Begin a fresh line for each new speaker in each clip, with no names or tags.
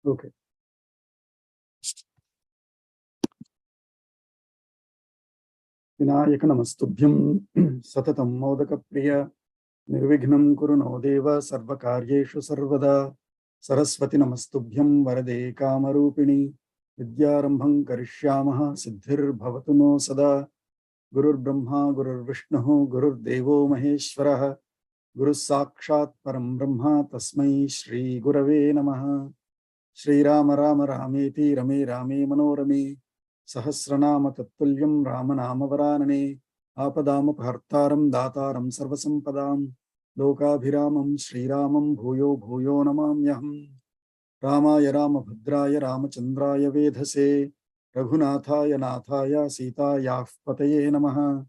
Okay. Vinayaka namastubhyam satatam modaka priya nirvignam kuru no deva sarvakaryeshu sarvada saraswati namastubhyam varade kamarupini vidyarambham karishyamaha siddhir bhavatu no sada gurur brahma gurur vishnu gurur devo maheshwarah guru sakshat param brahma tasmai shri gurave namaha Shri Rama Rama Rameti Rame Rame Manorame Sahasranama Tattvalyam Ramanama Varanane Apadama Bhartaram Dataram Sarvasampadam Lokabhiramam Shri Ramam Bhuyo Bhuyo Namamyaham Ramaya Rama Bhadraya Ramachandraya Vedhase Raghunathaya Nathaya Sitayah Pataye Namaha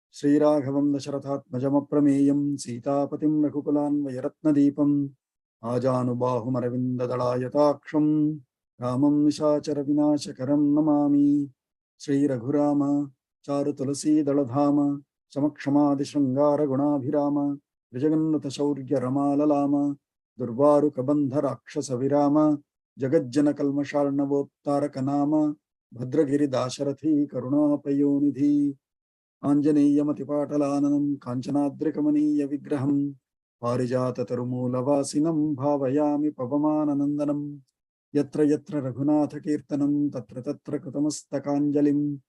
Shri Raghavam Dasharathatmajamaprameyam Sitapatim Raghukulan Vayaratnadipam Ajanubahum Arvindadalayataaksham Ramam Nishachara Vinashakaram Namami Sri Raghurama Charu Tulasi Daladhama Samakshama Shringara Gunabhirama Vijagannata Shaurya Ramalalama Durvaru Kabandha Rakshasa Virama Jagajjana Kalmasharnavottara Kanama Bhadragiri Dasharathi Karuna Payonidhi Anjaneyamatipatalānanam Kanchanadrikamanīya Vigraham Parijata Tarumūlavāsinam Bhavayami Pavamananandanam Yatra Yatra Raghunatha Kirtanam Tatra Tatra Kritamastakanjalim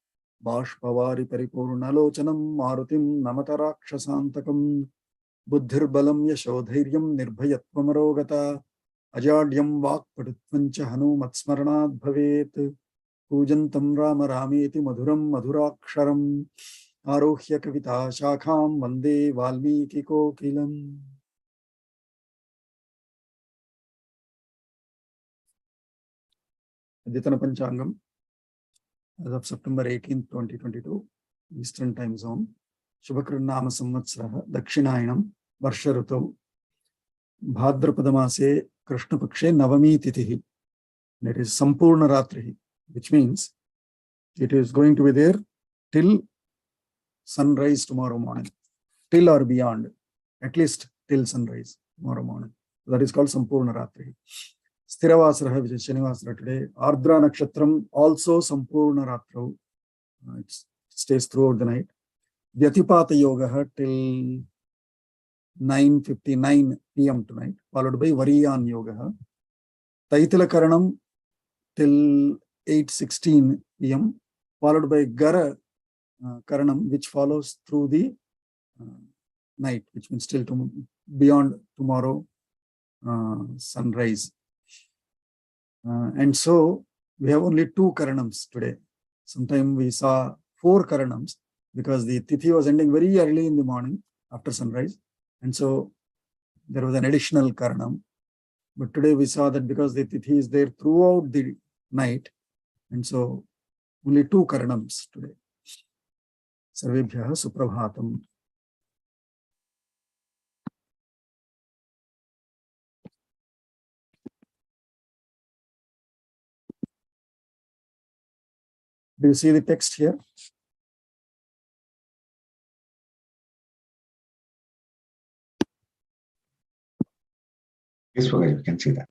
Bashpavari Paripurnalocanam Marutim Namatarakṣasantakam Buddhirbalam Yashodhairyam Nirbhayatvamarogata Ajadyam Vakpadutvancha Hanumatsmaranad Bhavet Pujantam Rama Rameti Madhuram Madhuraksharam Arohya Kavita Shakham Vande Valmiki Kokilam. Aditana Panchangam as of September 18, 2022, Eastern Time Zone. Shubhakranama Samvatsaraha Dakshinayinam Varsha Rutau Bhadrapadamase Krishna Pakshe Navami Titihi. That is Sampurna Ratrihi, which means it is going to be there till sunrise tomorrow morning, till or beyond, at least till sunrise tomorrow morning. That is called Sampurna Ratri. Stiravasaraha, which is Shanivasara today. Ardra Nakshatram, also Sampurna Ratru. It stays throughout the night. Vyatipata Yoga till 9:59 p.m. tonight, followed by Variyan Yoga. Taitila Karanam till 8:16 p.m., followed by Gara Karanam, which follows through the night, which means till beyond tomorrow sunrise. And so we have only 2 Karanams today. Sometime we saw 4 Karanams because the Tithi was ending very early in the morning after sunrise. And so there was an additional Karanam. But today we saw that because the Tithi is there throughout the night, and so only 2 Karanams today. Sarvebhyaha Suprabhatam. Do you see the text here?
Yes, we can see that.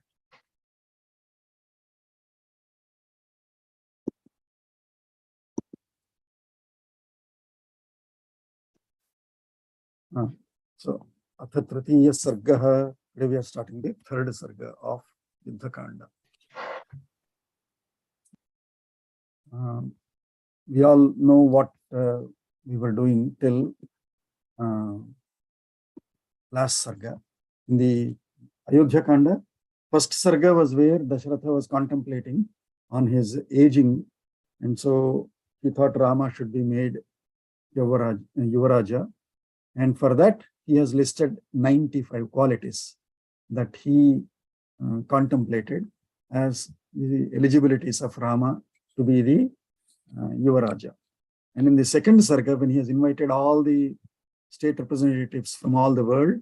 So, Atha Tritiya Sargaha, today we are starting the 3rd Sarga of Yuddha Kanda. We all know what we were doing till last Sarga. In the Ayodhya Kanda, first Sarga was where Dasharatha was contemplating on his aging, and so he thought Rama should be made Yuvaraja. And for that, he has listed 95 qualities that he contemplated as the eligibilities of Rama to be the Yuvaraja. And in the second Sarga, when he has invited all the state representatives from all the world,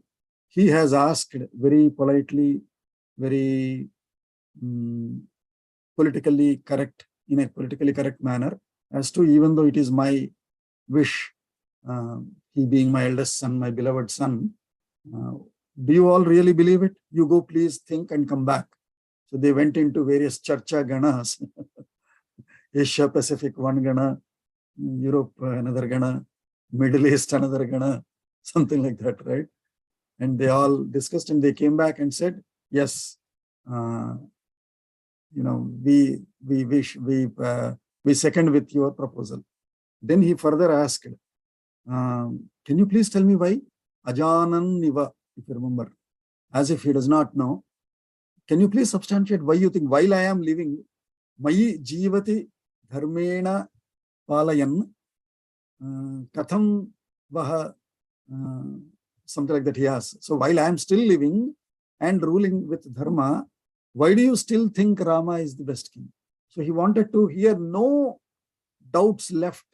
he has asked very politely, very politically correct, in a politically correct manner, as to, even though it is my wish, he being my eldest son, my beloved son, do you all really believe it? You go, please think and come back. So they went into various Charcha Ganas, Asia Pacific one Gana, Europe another Gana, Middle East another Gana, something like that, right? And they all discussed and they came back and said, yes, we second with your proposal. Then he further asked, can you please tell me why? Ajanan Niva, if you remember, as if he does not know. Can you please substantiate why you think, while I am living, Mayi Jivati Dharmena Palayan, Katham Vaha, something like that he asks. So while I am still living and ruling with Dharma, why do you still think Rama is the best king? So he wanted to hear no doubts left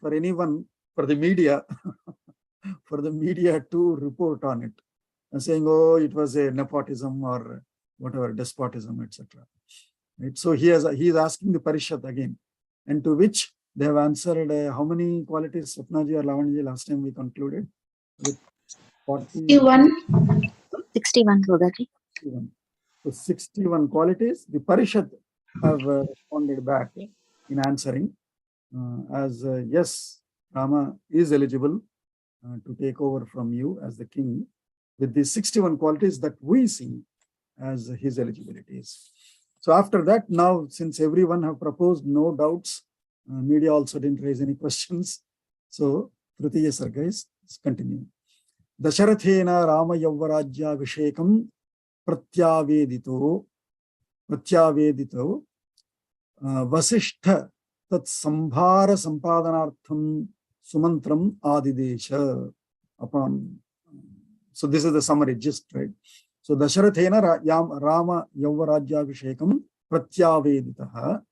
for anyone, for the media, for the media to report on it, and saying, oh, it was a nepotism or whatever, despotism, etc. Right? So he is asking the Parishad again, and to which they have answered how many qualities, Swapnaji or Lavanji, last time we concluded with
61.
61, Guruji.
61. So 61 qualities. The Parishad have responded back in answering as yes, Rama is eligible to take over from you as the king with these 61 qualities that we see as his eligibilities. So after that, now since everyone have proposed, no doubts, media also didn't raise any questions. So Tritiya Sarga is continuing. Dasharathena Rama Yavarajya Vishekam Pratyavedito Vasishtha Tat Sambhara Sampadanartham Sumantram Adidesha upon. So this is the summary gist, right? So Dasharathena Rama Yavarajya Vishekam Pratyaveditaha,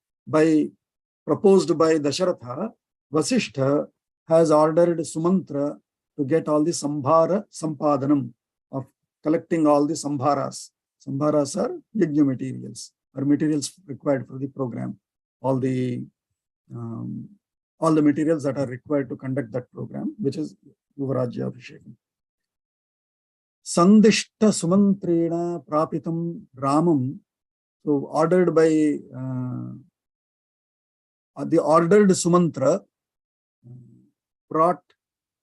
proposed by Dasharatha, Vasishtha has ordered Sumantra to get all the Sambhara Sampadanam of collecting all the Sambharas. Sambharas are yajna materials or materials required for the program. All the materials that are required to conduct that program, which is Yuvarajya Abhishekam. Sandishta Sumantrena Prapitam Ramam. So ordered by the ordered Sumantra brought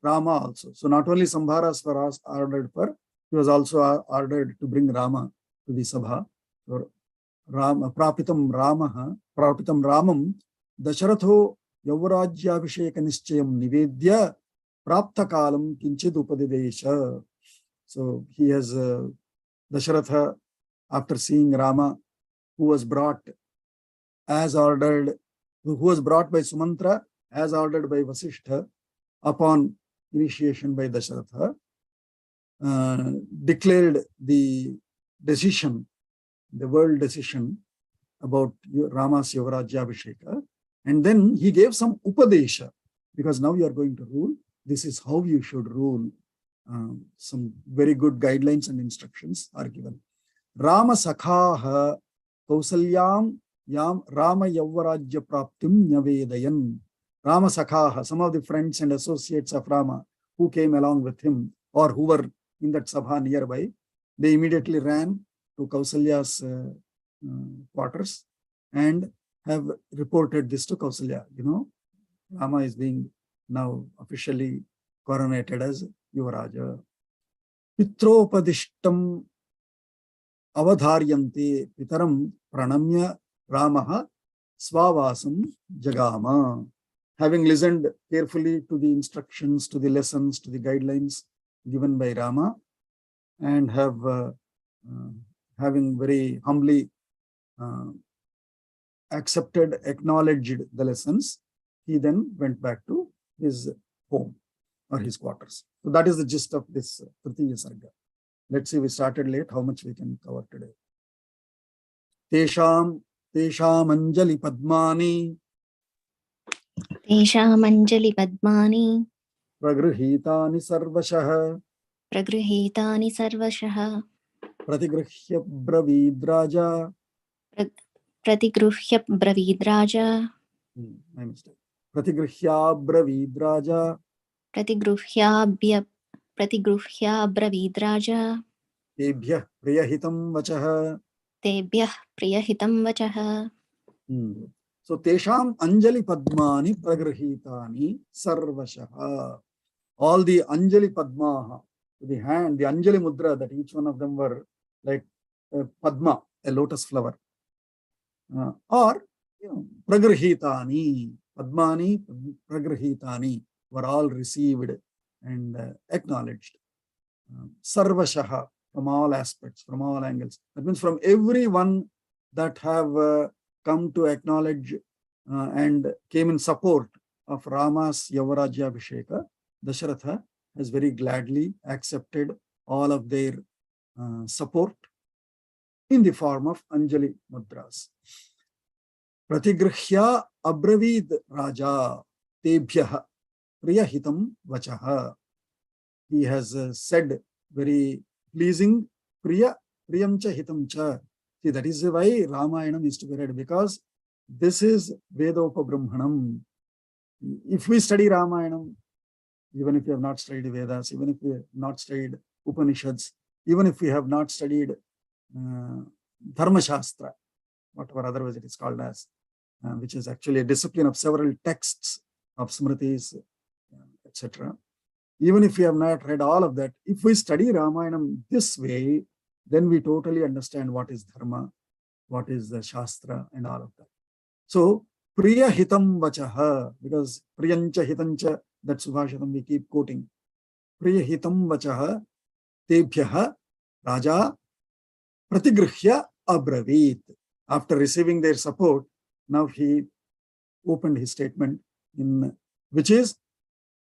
Rama also. So not only Sambharas were ordered for, he was also ordered to bring Rama to the Sabha. So Prapitam Ramam Dasharatho Yavarajyabhisheka Nischayam Nivedya Prapta Kalam Kinchid Upadidesha. So he has Dasharatha, after seeing Rama, who was brought as ordered, who was brought by Sumantra as ordered by Vasishtha upon initiation by Dasharatha, declared the decision, the world decision about Rama's Yavarajya Abhisheka, and then he gave some Upadesha, because now you are going to rule, this is how you should rule. Some very good guidelines and instructions are given. Rama Sakhaha Kausalyam Yam Rama Yavarajya Praptim Nyavedayan. Rama Sakhaha, some of the friends and associates of Rama who came along with him or who were in that Sabha nearby, they immediately ran to Kausalya's quarters and have reported this to Kausalya. You know, Rama is being now officially coronated as Yuvaraja. Pitropadishtam avadharyante pitaram pranamya Ramaha swavasam jagama. Having listened carefully to the instructions, to the lessons, to the guidelines given by Rama, and having very humbly accepted, acknowledged the lessons, he then went back to his home or his quarters. So that is the gist of this Tritiya Sarga. Let's see, we started late, how much we can cover today. Tesham Anjali Padmani
Teshamanjali Padmani
Pragrihitani Sarvashah
Pragrihitani Sarvashah
Pratigruhya Bravidraja.
Pratigruhya Bravidraja.
My mistake. Pratigruhya Bravidraja.
Pratigruhya Bravidraja.
Tebhyah Priyahitam Vachah.
तेभ्यः प्रियहितं वचः.
So tesham Anjali Padmani Pragrahitani Sarvashaha. All the Anjali Padmaha, the hand, the Anjali Mudra, that each one of them were like Padma, a lotus flower. Or Pragrahitani, Padmani, Pragrahitani were all received and acknowledged. Sarvashaha, from all aspects, from all angles. That means from everyone that have come to acknowledge and came in support of Rama's Yavarajya Abhisheka, Dasharatha has very gladly accepted all of their support in the form of Anjali Mudras. Pratigrihya Abravid Raja Tebhyaha Priyahitam Vachaha. He has said very pleasing Priya Priyam cha Hitam cha. See, that is why Ramayanam is to be read, because this is Vedopa Brahmanam. If we study Ramayanam, even if we have not studied Vedas, even if we have not studied Upanishads, even if we have not studied Dharma Shastra, whatever otherwise it is called as, which is actually a discipline of several texts of Smritis, etc. Even if we have not read all of that, if we study Ramayanam this way, then we totally understand what is Dharma, what is the Shastra, and all of that. So, Priya Hitam Vachaha, because Priyancha Hitancha, that Subhashitam we keep quoting. Priya Hitam Vachaha, Tebhyaha, Raja, Pratigrihya Abravit. After receiving their support, now he opened his statement, in which is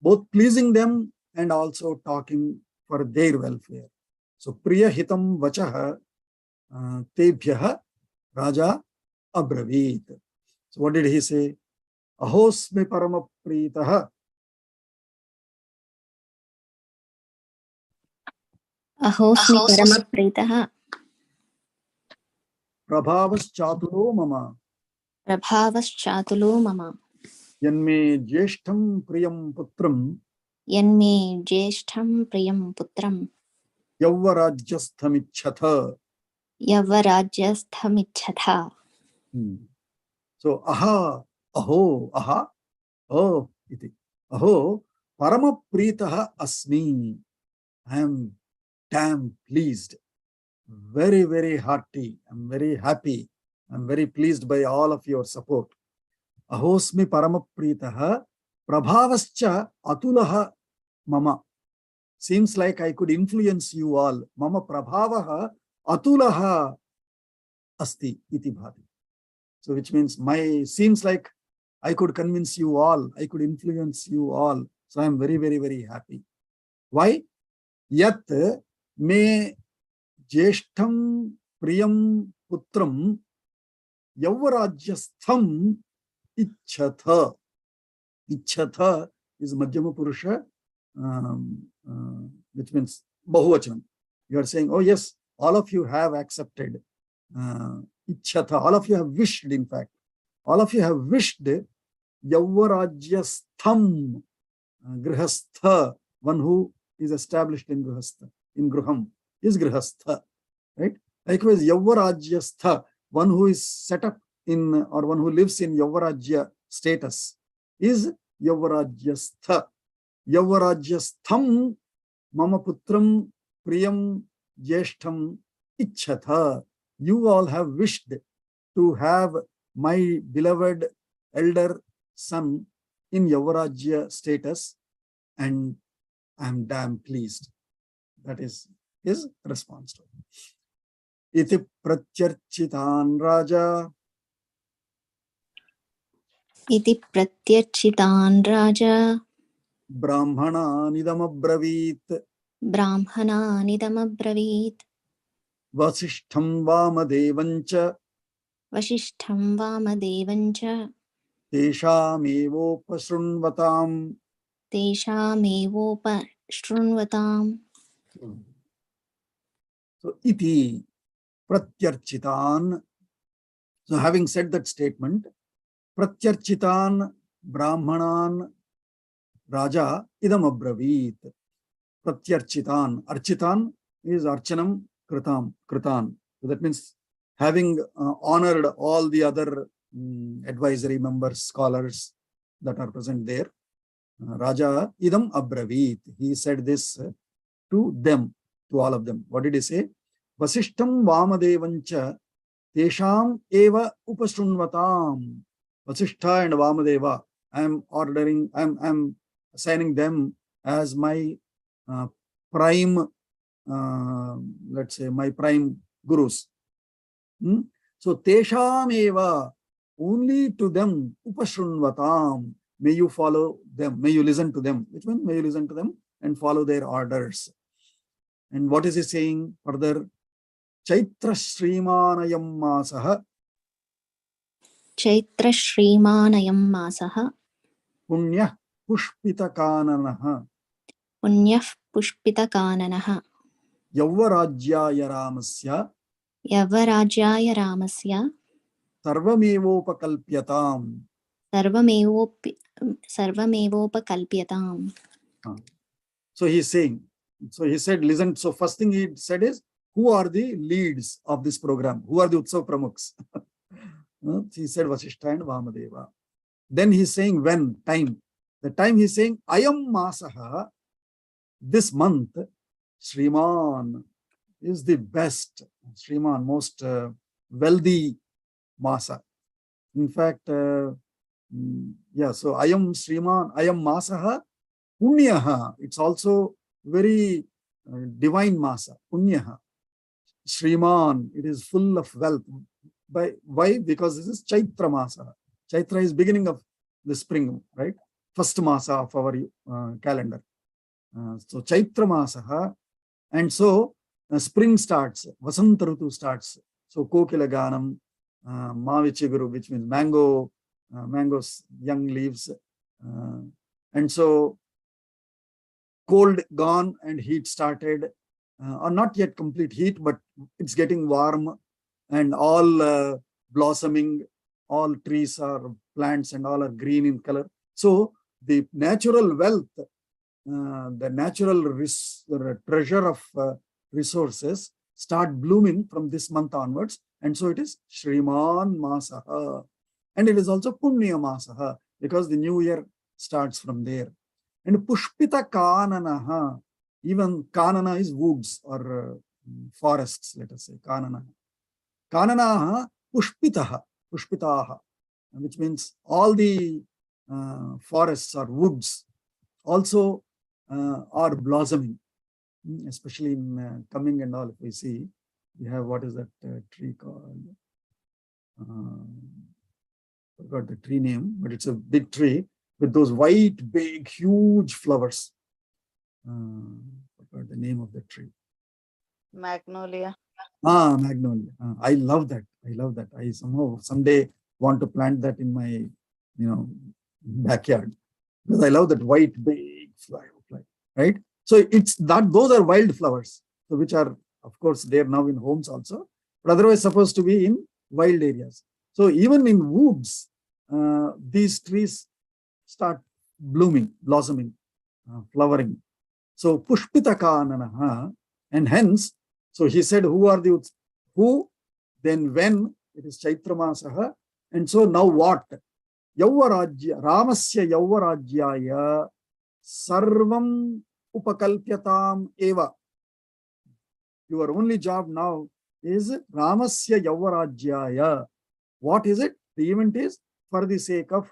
both pleasing them and also talking for their welfare. So, Priya Hitam Vachaha, Tebhyaha, Raja Abravit. So, what did he say? Ahosmi Paramapritaha.
Ahosmi Paramapritaha.
Prabhavaschatulo Mama.
Prabhavaschatulo Mama.
Yanme Jeshtham Priyam Putram.
Yanme Jeshtham Priyam Putram.
Yavarajyasthamichatha.
Yavarajyasthamichatha.
So, aha, aho, aha, oh, iti. Aho, Paramapritaha Asmi. I am damn pleased. Very, very hearty. I'm very happy. I'm very pleased by all of your support. Ahosmi Paramapritaha Prabhavascha Atulaha Mama. Seems like I could influence you all. Mama Prabhavaha Atulaha Asti iti bhati. So, which means seems like I could convince you all. I could influence you all. So, I am very, very, very happy. Why? Yat me Jeshtham Priyam Putram Yavarajyastham Ichatha. Ichatha is Madhyama Purusha, which means Bahuvachanam. You are saying, oh yes, all of you have accepted. Ichatha, all of you have wished, in fact. All of you have wished Yavarajyastham, Grihastha, one who is established in Grihastha, in Gruham, is Grihastha, right? Likewise, Yavarajyastha, one who is set up in, or one who lives in Yavarajya status, is Yavarajyastha. Yavarajyastham Mama Putram Priyam Jeshtham Ichatha. You all have wished to have my beloved elder son in Yavarajya status, and I am damn pleased. That is his response to it. Iti pratyarchitan raja.
Iti pratyarchitan raja.
Brahmananidam abravit.
Brahmananidam abravit.
Vasishtham Vamadevancha.
Vasishtham Vamadevancha.
Teshamevopashrunvatam.
Teshamevopashrunvatam.
So, iti pratyarchitan. So, having said that statement, pratyarchitan brahmanan raja idam abravit. Pratyarchitan. Architan is archanam kritam, kritan. So, that means having honored all the other advisory members, scholars that are present there, Raja idam abravit. He said this to them, to all of them. What did he say? Vasishtam Vamadevancha tesham eva upashrunvatam. Vasishtha and Vamadeva, I am assigning them as my prime, let's say, my prime gurus. So, tesham eva, only to them, upashrunvatam, may you follow them, may you listen to them. Which means, may you listen to them and follow their orders. And what is he saying further? Chaitra Srimanayam Masaha.
Chaitra Srimanayam Masaha.
Punya Pushpita Kananaha.
Punyah Pushpita Kananaha.
Yavarajyaya Ramasya.
Yavarajyaya Ramasya.
Sarvamevopakalpyatam.
Sarvamevopakalpyatam.
So he's saying, so he said, listen, so first thing he said is, who are the leads of this program? Who are the Utsav Pramukhs? He said Vasishtha and Vamadeva. Then he's saying when, time. The time he's saying, Ayam Masaha, this month, Shriman is the best, Shriman, most wealthy Masa. In fact, yeah, so Ayam Shriman, Ayam Masaha, Punyaha. It's also very divine Masa, Punyaha. Shriman, it is full of wealth. Why? Because this is Chaitra Masa. Chaitra is beginning of the spring, right? First Masa of our calendar. So Chaitra Masa, and so spring starts, Vasanta Rutu starts. So Kokila Ganam, Mavichiguru, which means mango, mangoes, young leaves. And so cold gone and heat started, or not yet complete heat, but it's getting warm and all blossoming, all trees are plants and all are green in color. So the natural wealth, the natural treasure of resources start blooming from this month onwards. And so it is Shriman Masaha. And it is also Punya Masaha because the new year starts from there. And Pushpita Kananaha, even Kanana is woods or forests, let us say, Kanana. Kananaha Pushpitaha, Pushpitaha, which means all the forests or woods also are blossoming, especially in coming and all. If we see, we have, what is that tree called? Forgot the tree name, but it's a big tree with those white, big, huge flowers. Forgot the name of the tree.
Magnolia.
Magnolia. I love that. I love that. I someday want to plant that in my, backyard, because I love that white, big fly, right? So it's that those are wild flowers, so which are, of course, they are now in homes also, but otherwise supposed to be in wild areas. So even in woods, these trees start blooming, blossoming, flowering. So Pushpita Kananaha, and hence, so he said, who, then when, it is Chaitra Masaha, and so now what? Yavarajya, Ramasya Yavarajyaya Sarvam Upakalpyatam Eva. Your only job now is Ramasya Yavarajyaya. What is it? The event is for the sake of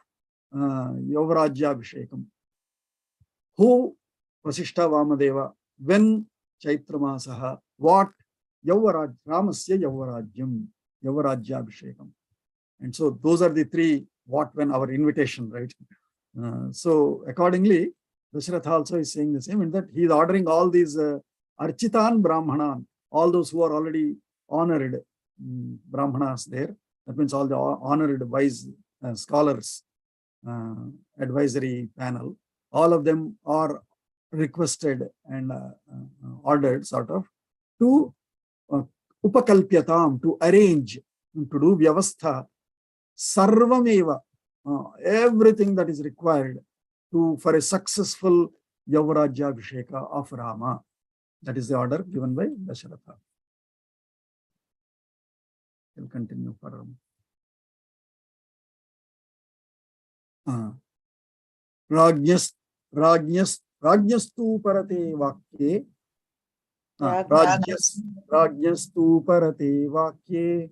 Yavarajya Abhishekam. Who? Vasishtha Vamadeva. When? Chaitra Masaha. What? Ramasya Yavarajyam. Yavarajya Abhishekam. And so those are the three what, when, our invitation, right? So accordingly, Dasharatha also is saying the same, in that he is ordering all these Architan Brahmanan, all those who are already honored Brahmanas there. That means all the honored wise scholars, advisory panel, all of them are requested and ordered sort of to upakalpyatam, to arrange, to do vyavastha, sarvameva, everything that is required for a successful Yavarajya Abhisheka of Rama. That is the order given by Dasharatha. We'll continue for Rajyastu parate vakye. Rajyastu parate vakye.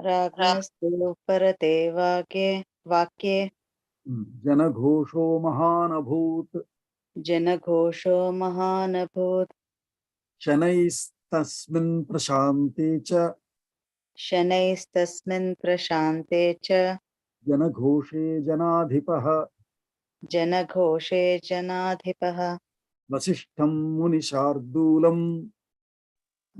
Ragnastu parate vakye
Janaghosho mahanabhut.
Janaghosho mahanabhut
Shanaistasmin prashante cha.
Shanaistasmin prashante cha
Janaghoshe janadhipaha.
Janaghoshe janadhipaha
Vasishtham munishardulam.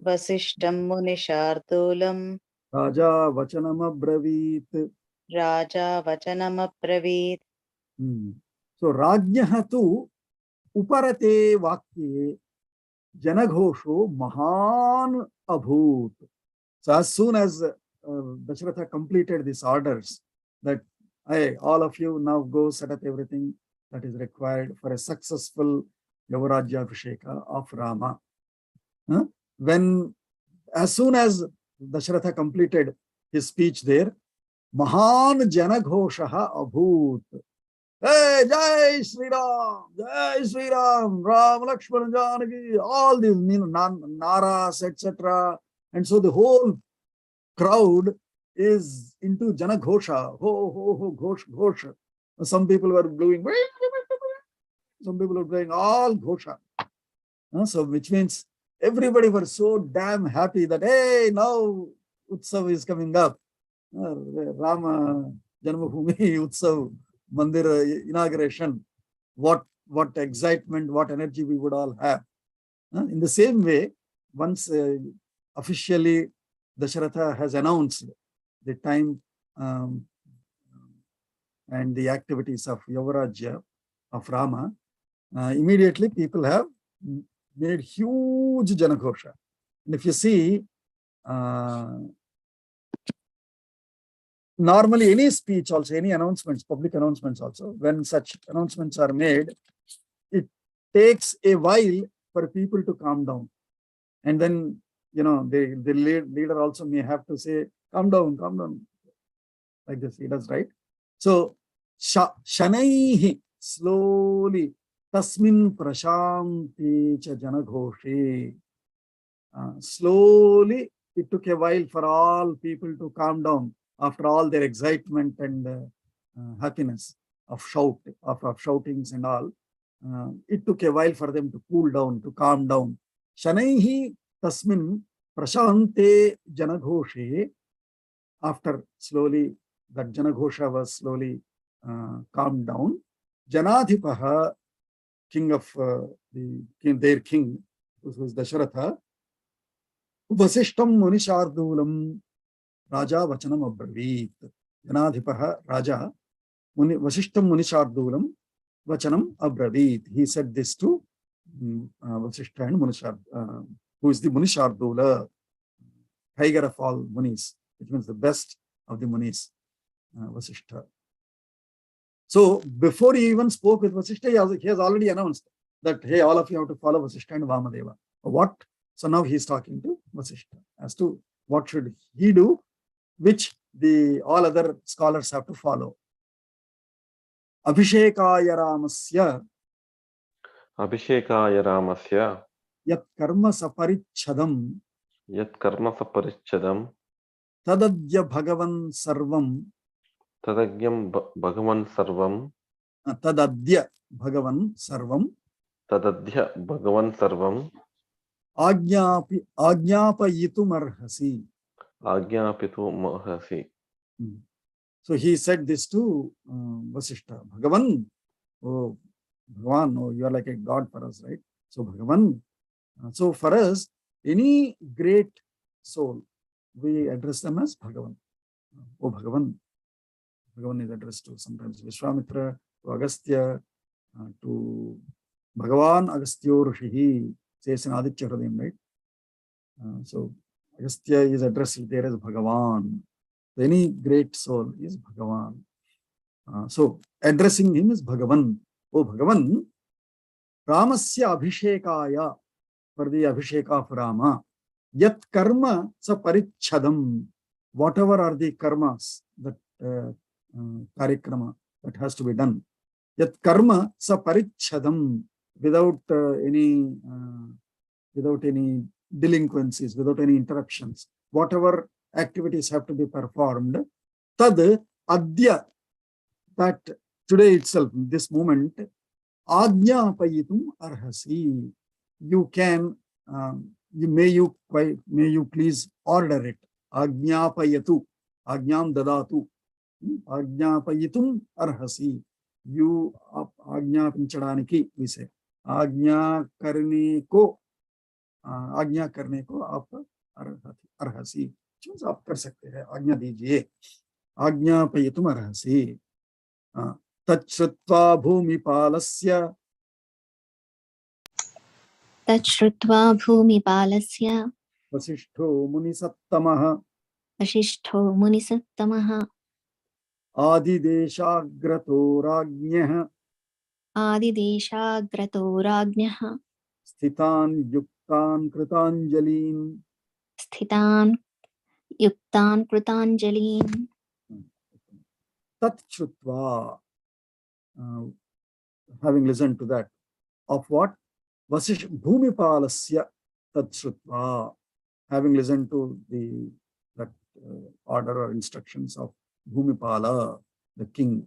Vasishtam munishardulam
Raja vachanam abravit.
Raja vachanam abravit.
So Rajyaha tu uparate vakye Janaghosho mahan abhut. So as soon as Dasharatha completed these orders that, hey, all of you now go set up everything that is required for a successful Yavarajya Abhisheka of Rama. When, as soon as Dasharatha completed his speech there, Mahan Janaghoshaha abhut. Hey, Jai Sri Ram, Jai Sri Ram, Ram, Lakshmana, Janaki, all these Naras, etc. And so the whole crowd is into Janaghosha. Ho, ho, ho, ghosh, ghosh. Some people were blowing, some people were playing all Ghosha. So which means everybody were so damn happy that, hey, now Utsav is coming up. Rama Janmabhoomi Utsav Mandir inauguration. What excitement, what energy we would all have. In the same way, once officially Dasharatha has announced the time and the activities of Yavarajya of Rama, immediately people have made huge Janaghosha. And if you see, normally any speech also, any announcements, public announcements also, when such announcements are made, it takes a while for people to calm down. And then, the leader also may have to say, calm down, like this, he does, right? So, Shanaihi, slowly, Tasmin prashanti cha Janaghoshe. Slowly, it took a while for all people to calm down after all their excitement and happiness of shoutings and all. It took a while for them to cool down, to calm down. Shanaihi tasmin prashante Janaghoshe. After slowly, that Janaghosha was slowly calmed down. Janadhipaha, king of their king, who was Dasharatha, Vasishtam munishardulam Raja vachanam abravit. Janadhipaha Raja Vasishtam munishardulam vachanam abravit. He said this to Vasishta and Munishar, who is the Munishardula, tiger of all munis, which means the best of the munis, Vasishta. So before he even spoke with Vasishta, he has already announced that, hey, all of you have to follow Vasishta and Vamadeva. What? So now he is talking to Vasishta as to what should he do, which all other scholars have to follow. Abhishekaya Ramasya Yat karma saparichadam Tadadya Bhagavan Sarvam Tadadya Bhagavan Sarvam Ajnapayitum arhasi. So he said this to Vasishta. Bhagavan, oh Bhagavan, oh, you are like a god for us, right? So Bhagavan. So for us, any great soul, we address them as Bhagavan. Oh Bhagavan. Bhagavan is addressed to sometimes Vishwamitra, to Agastya, to Bhagavan Agastyo Rishihi, says in Aditya Hridayam, right? So Agastya is addressed there as Bhagavan. Any great soul is Bhagavan. So addressing him is Bhagavan. Oh Bhagavan, Ramasya Abhishekaya, for the Abhisheka of Rama, Yat karma sa parichadam. whatever are the karmas that karikrama that has to be done. Yat karma sa parichadam, without any delinquencies, without any interruptions. Whatever activities have to be performed, tad adya, that today itself, this moment, ajnapayitum arhasi. You can, may you please order it. Ajnapayatu, ajnam dadatu, ajnapayitum arhasi. You ajnapinchadaniki, we say. आज्ञा करने को आप अर्हसी, आप कर सकते हैं, आज्ञा दीजिए, आज्ञापयितुम अर्हसि। तच्छ्रुत्वा भूमिपालस्य वसिष्ठो मुनिसत्तमः आदिदेशाग्रतो राज्ञः स्थितान् युक्तान् कृताञ्जलीन् तच्छ्रुत्वा, having listened to that, of what? Bhumipalasya tच्छ्रुत्वा, having listened to that order or instructions of Bhumipala, the king.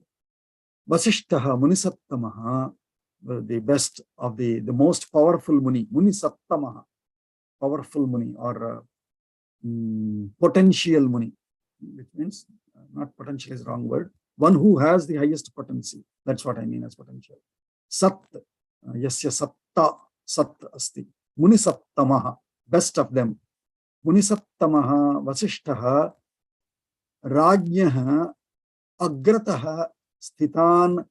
Vasishtaha Munisattamaha, the best of the most powerful Muni, Munisattamaha, powerful Muni, or potential Muni, which means, not potential is wrong word, one who has the highest potency. That's what I mean as potential. Sat, yasya satta, sat asti. Munisattamaha, best of them. Munisattamaha Vasishtaha Rajnyaha Agrataha Sthitan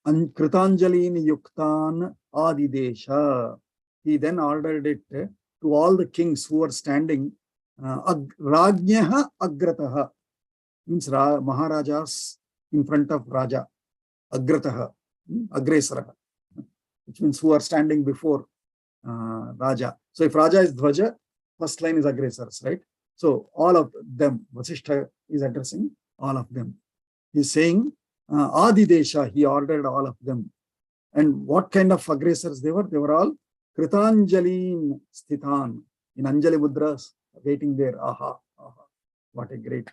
Kritanjalini Yuktan Adidesha. He then ordered it to all the kings who were standing. Rajnyaha Agrataha means Maharajas in front of Raja. Agrataha, Agresaraha, which means who are standing before Raja. So if Raja is Dhwaja, first line is aggressors, right? So all of them, Vasishtha is addressing all of them. He's saying, Adidesha, he ordered all of them. And what kind of aggressors they were? They were all Kritanjalin Sthitan, in Anjali Mudras, waiting there. Aha, aha. What a great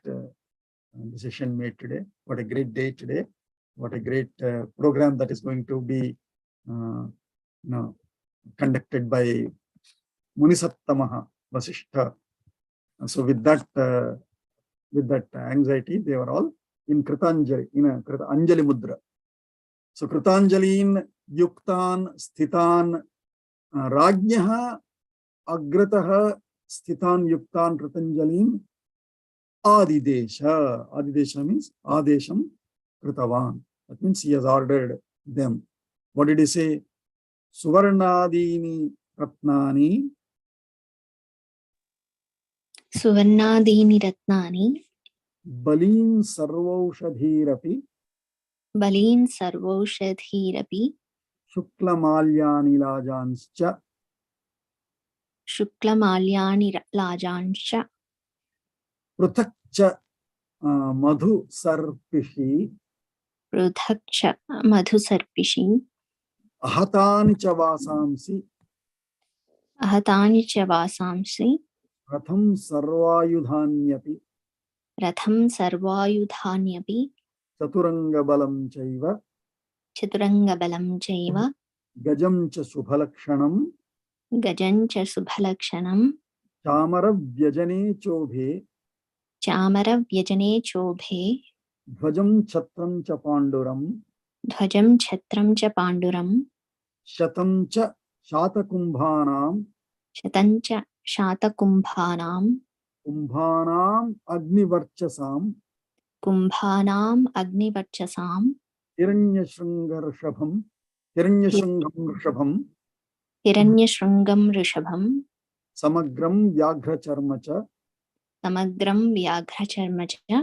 decision made today. What a great day today. What a great program that is going to be conducted by Munisattamaha Vasishtha. So with that anxiety, they were all in Kritanjali, in a Anjali Mudra. So Kritanjalin Yuktan Sthitan Rajnyaha Agrataha Sthitan Yuktan Kritanjalin Adidesha. Adidesha means Adesham Kritavan. That means he has ordered them. What did he say? Suvarnadini Ratnani.
Suvarnadini Ratnani.
Balin Sarvaushadhirapi.
Balin Sarvaushadhirapi.
Shuklamalyani Lajanscha.
Shuklamalyani Lajanscha.
Pruthakcha Madhu Sarpishi.
Pruthakcha Madhu Sarpishi.
Ahatani cha vasamsi.
Ahatani cha vasamsi.
Ratham sarvayudhanyapi.
Ratham sarvayudhanyapi.
Chaturanga balam chaiva.
Chaturanga balam chaiva.
Gajam cha subhalakshanam.
Gajam cha subhalakshanam.
Chamara vyajane chobhe.
Chamara vyajane chobhe.
Dhvajam chatram cha panduram.
Dhvajam chatram cha panduram.
Shatam cha shatakumbhanam.
Shatam cha shatakumbhanam.
Kumbhanam agnivarchasam.
Kumbhanam agnivarchasam.
Hiranyashrangam rishabham.
Hiranyashrangam rishabham.
Samagram vyagracharmacha.
Samagram vyagracharmacha.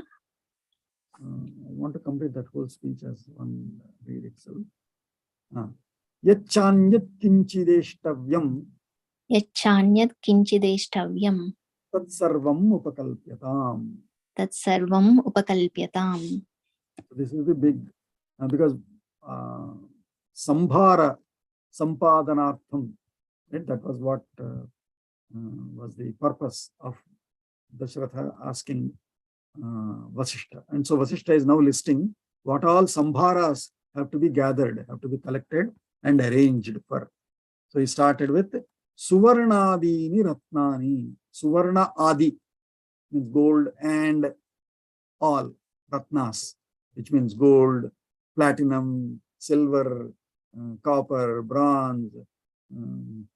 I want to complete that whole speech as one read itself. Yachanyat kinchideshtavyam.
Yachanyat kinchideshtavyam.
tat sarvam upakalpyatam.
तत्सर्वम् उपकल्प्यताम्.
So this is the big, because sambhara sampadanartham, right? That was what was the purpose of Dasharatha asking Vasishta. And so Vasishta is now listing what all sambharas have to be gathered, have to be collected and arranged for. So he started with Suvarnadini Ratnani. Suvarna Adi means gold and all Ratnas, which means gold, platinum, silver, copper, bronze,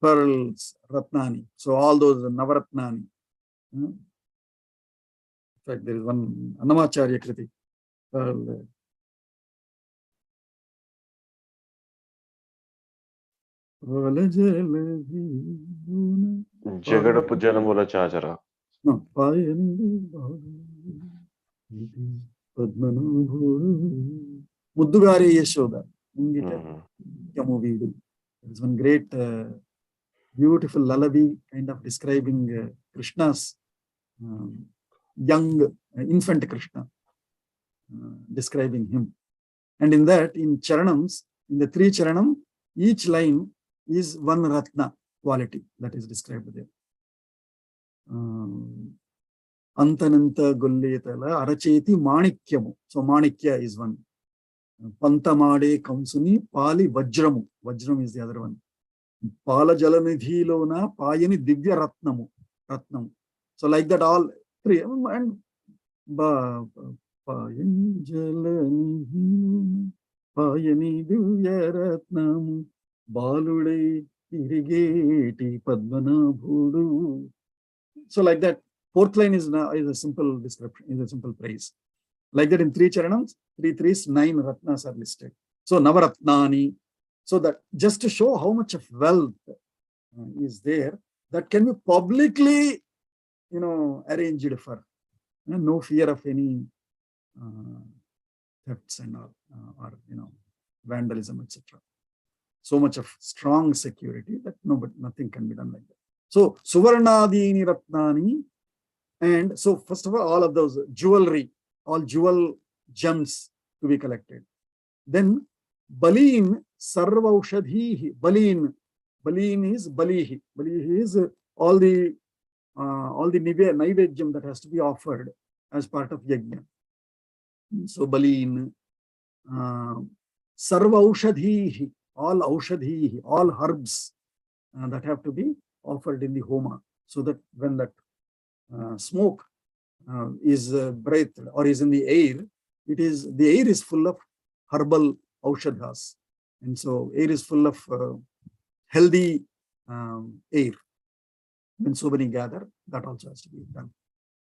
pearls, Ratnani. So all those Navaratnani. In fact, there is one Annamacharya Kriti called
Jagadapu Janamula Chachara.
No, Muddugare Yashoda. There is one great, beautiful lullaby kind of describing Krishna's young infant Krishna, describing him. And in that, in Charanams, in the 3 Charanam, each line is one Ratna quality that is described there. Antananta Gulletala Aracheti Manikyamu. So Manikya is one. Pantamade Kamsuni Pali Vajramu. Vajram is the other one. Pala Jalanidhilona Payani Divya Ratnamu. Ratnamu. So like that all 3. And Payani Jalanidhilona Payani Divya Ratnamu Balude Irigeti Padmana Bhudu. So like that, 4th line is a simple description, is a simple praise. Like that in 3 Charanams, 3 3s, 9 Ratnas are listed. So Navaratnani. So that just to show how much of wealth is there, that can be publicly, arranged for. No fear of any thefts and all, or vandalism, etc. So much of strong security that nothing can be done like that. So Suvarnadini Ratnani, and so first of all of those jewelry, all jewel gems to be collected. Then Balin Sarvaushadhihi. Balin is Balihi. Balihi is all the Naivedyam that has to be offered as part of Yajna. So Balin Sarvaushadhihi, all Aushadhihi, all herbs that have to be offered in the Homa, so that when that smoke is breathed or is in the air, the air is full of herbal aushadhas, and so air is full of healthy air. When so many gather, that also has to be done.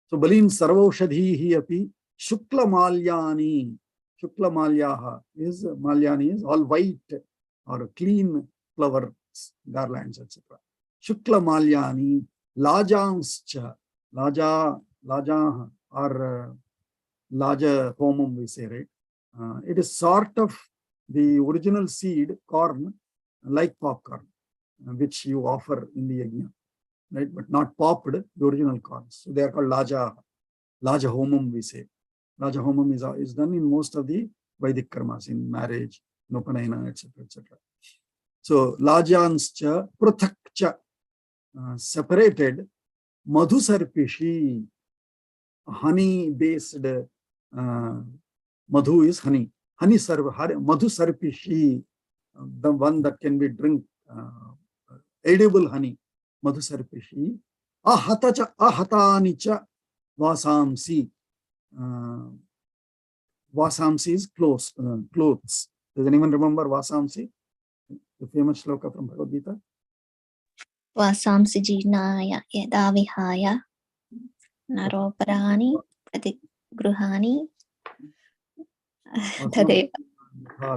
So Balin Sarvaushadhihi api Shukla Malyani. Shukla Malyaha is Malyani is all white or clean flowers, garlands, etc. Shukla Malyani, Lajanscha, Laja or Laja Homam, we say, right? It is sort of the original seed, corn, like popcorn, which you offer in the yajna, right? But not popped, the original corns. So they are called Laja Homam, we say. Laja Homam is done in most of the Vedic karmas, in marriage, Nopanayana, etc., etc. So Lajanscha, Pruthakcha, separated, Madhusarpishi, honey-based, Madhu is honey. Madhusarpishi, the one that can be drink, edible honey, Madhusarpishi. Ahatanicha Vasamsi. Vasamsi is clothes. Does anyone remember Vasamsi? The famous shloka from Bhagavad Gita.
वासांसि जीर्णाय यदा विहाय नरोपराणि प्रतिगृहाणि तदेव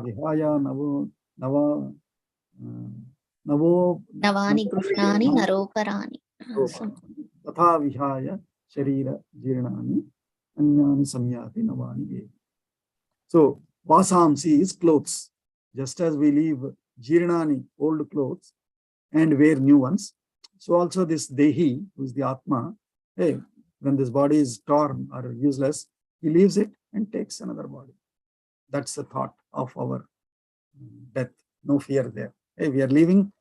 विहाय
नवानि गृह्णानि नरोपराणि.
तथा विहाय शरीर जीर्णानि अन्यानि संयाति नवानि एव. So vasamsi is clothes. Just as we leave jirnani, old clothes, and wear new ones, so also this Dehi, who is the Atma, Hey, when this body is torn or useless, he leaves it and takes another body. That's the thought of our death. No fear there. Hey, we are leaving,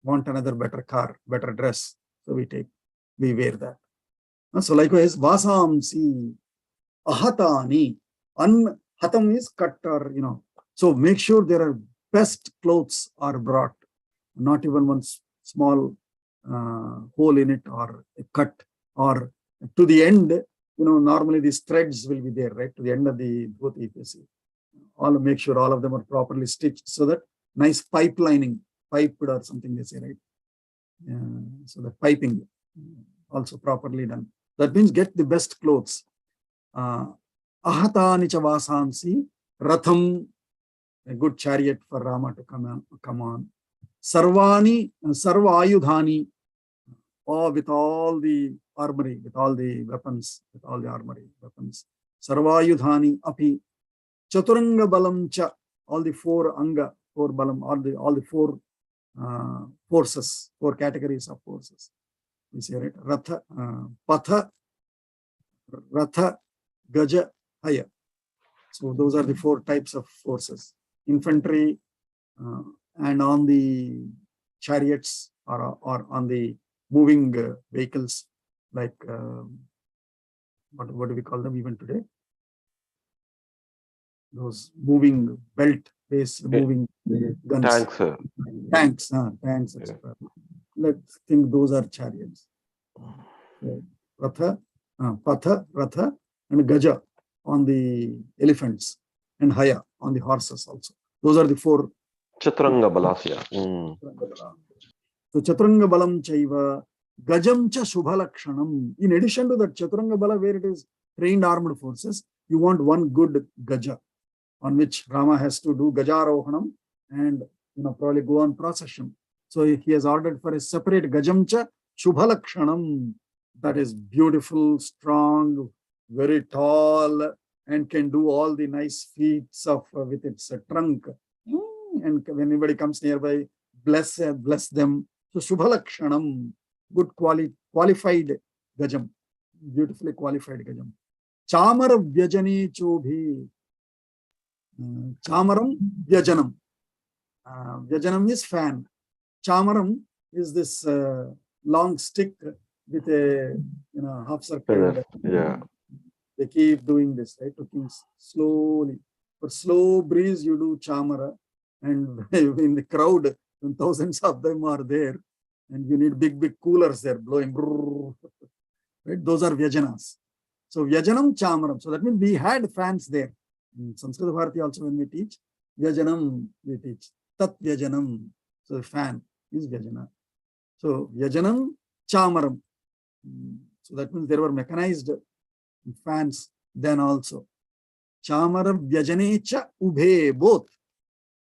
want another better car, better dress. So we wear that. So likewise, vasamsi, ahatani, hatam is cut or, so make sure there are best clothes are brought, not even one small hole in it or a cut, or to the end, normally these threads will be there, right? To the end of the dhoti, if you see. Make sure all of them are properly stitched so that nice pipe lining, piped or something they say, right? So the piping also properly done. That means get the best clothes. Ahatani cha vasamsi, ratham, a good chariot for Rama to come on. Sarvani, sarva ayudhani, with all the armory, with all the weapons, with all the armory, weapons. Sarva ayudhani api, chaturanga balam cha, all the four anga, four balam, all the four forces, four categories of forces. You see, right? Ratha, Patha, Ratha, Gaja, Haya. So those are the four types of forces. Infantry and on the chariots or on the moving vehicles like what do we call them even today? Those moving belt-based moving guns.
Tanks, sir.
Tanks, etc. Let's think those are chariots. Ratha, Patha, Ratha, and Gaja on the elephants, and Haya on the horses also. Those are the four.
Chaturanga balasya.
So Chaturanga balam chaiva, Gajam cha shubhalakshanam. In addition to that Chaturanga bala, where it is trained armed forces, you want one good Gaja on which Rama has to do Gajarohanam and probably go on procession. So he has ordered for a separate Gajamcha Shubhalakshanam, that is beautiful, strong, very tall, and can do all the nice feats of with its trunk. And when anybody comes nearby, bless them. So Shubhalakshanam, good qualified Gajam, beautifully qualified Gajam. Chamara Vyajani Chobhi. Chamaram Vyajanam. Vyajanam is fan. Chamaram is this long stick with a half circle.
Yeah.
They keep doing this, right? Cooking slowly. For slow breeze, you do chamara, and in the crowd, when thousands of them are there, and you need big coolers there blowing. Right? Those are Vyajanas. So Vyajanam Chamaram. So that means we had fans there. In Sanskrit Bharati also when we teach, Vyajanam we teach. Tat Vyajanam. So the fan is Vyajana. So Vyajanam Chamaram. So that means there were mechanized fans then also. Chamara Vyajanecha Ubhe, both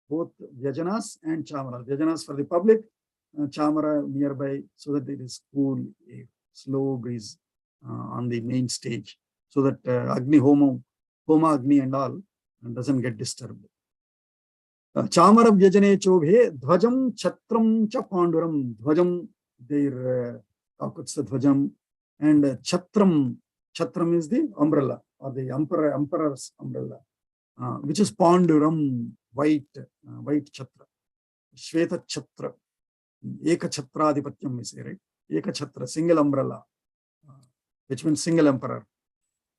Vyajanas and Chamara. Vyajanas for the public, Chamara nearby so that it is cool, a slow breeze on the main stage so that Agni Homa Agni and all doesn't get disturbed. Chamara Vyajane Chobhe, Dhvajam Chatram Cha Panduram. Dhvajam, their Kakutsa Dhvajam, and Chatram. Chatram is the umbrella or the emperor's umbrella, which is Panduram, white Chatra. Shveta Chatra. Eka Chatra Adipatyam we say, right? Eka Chatra, single umbrella, which means single emperor.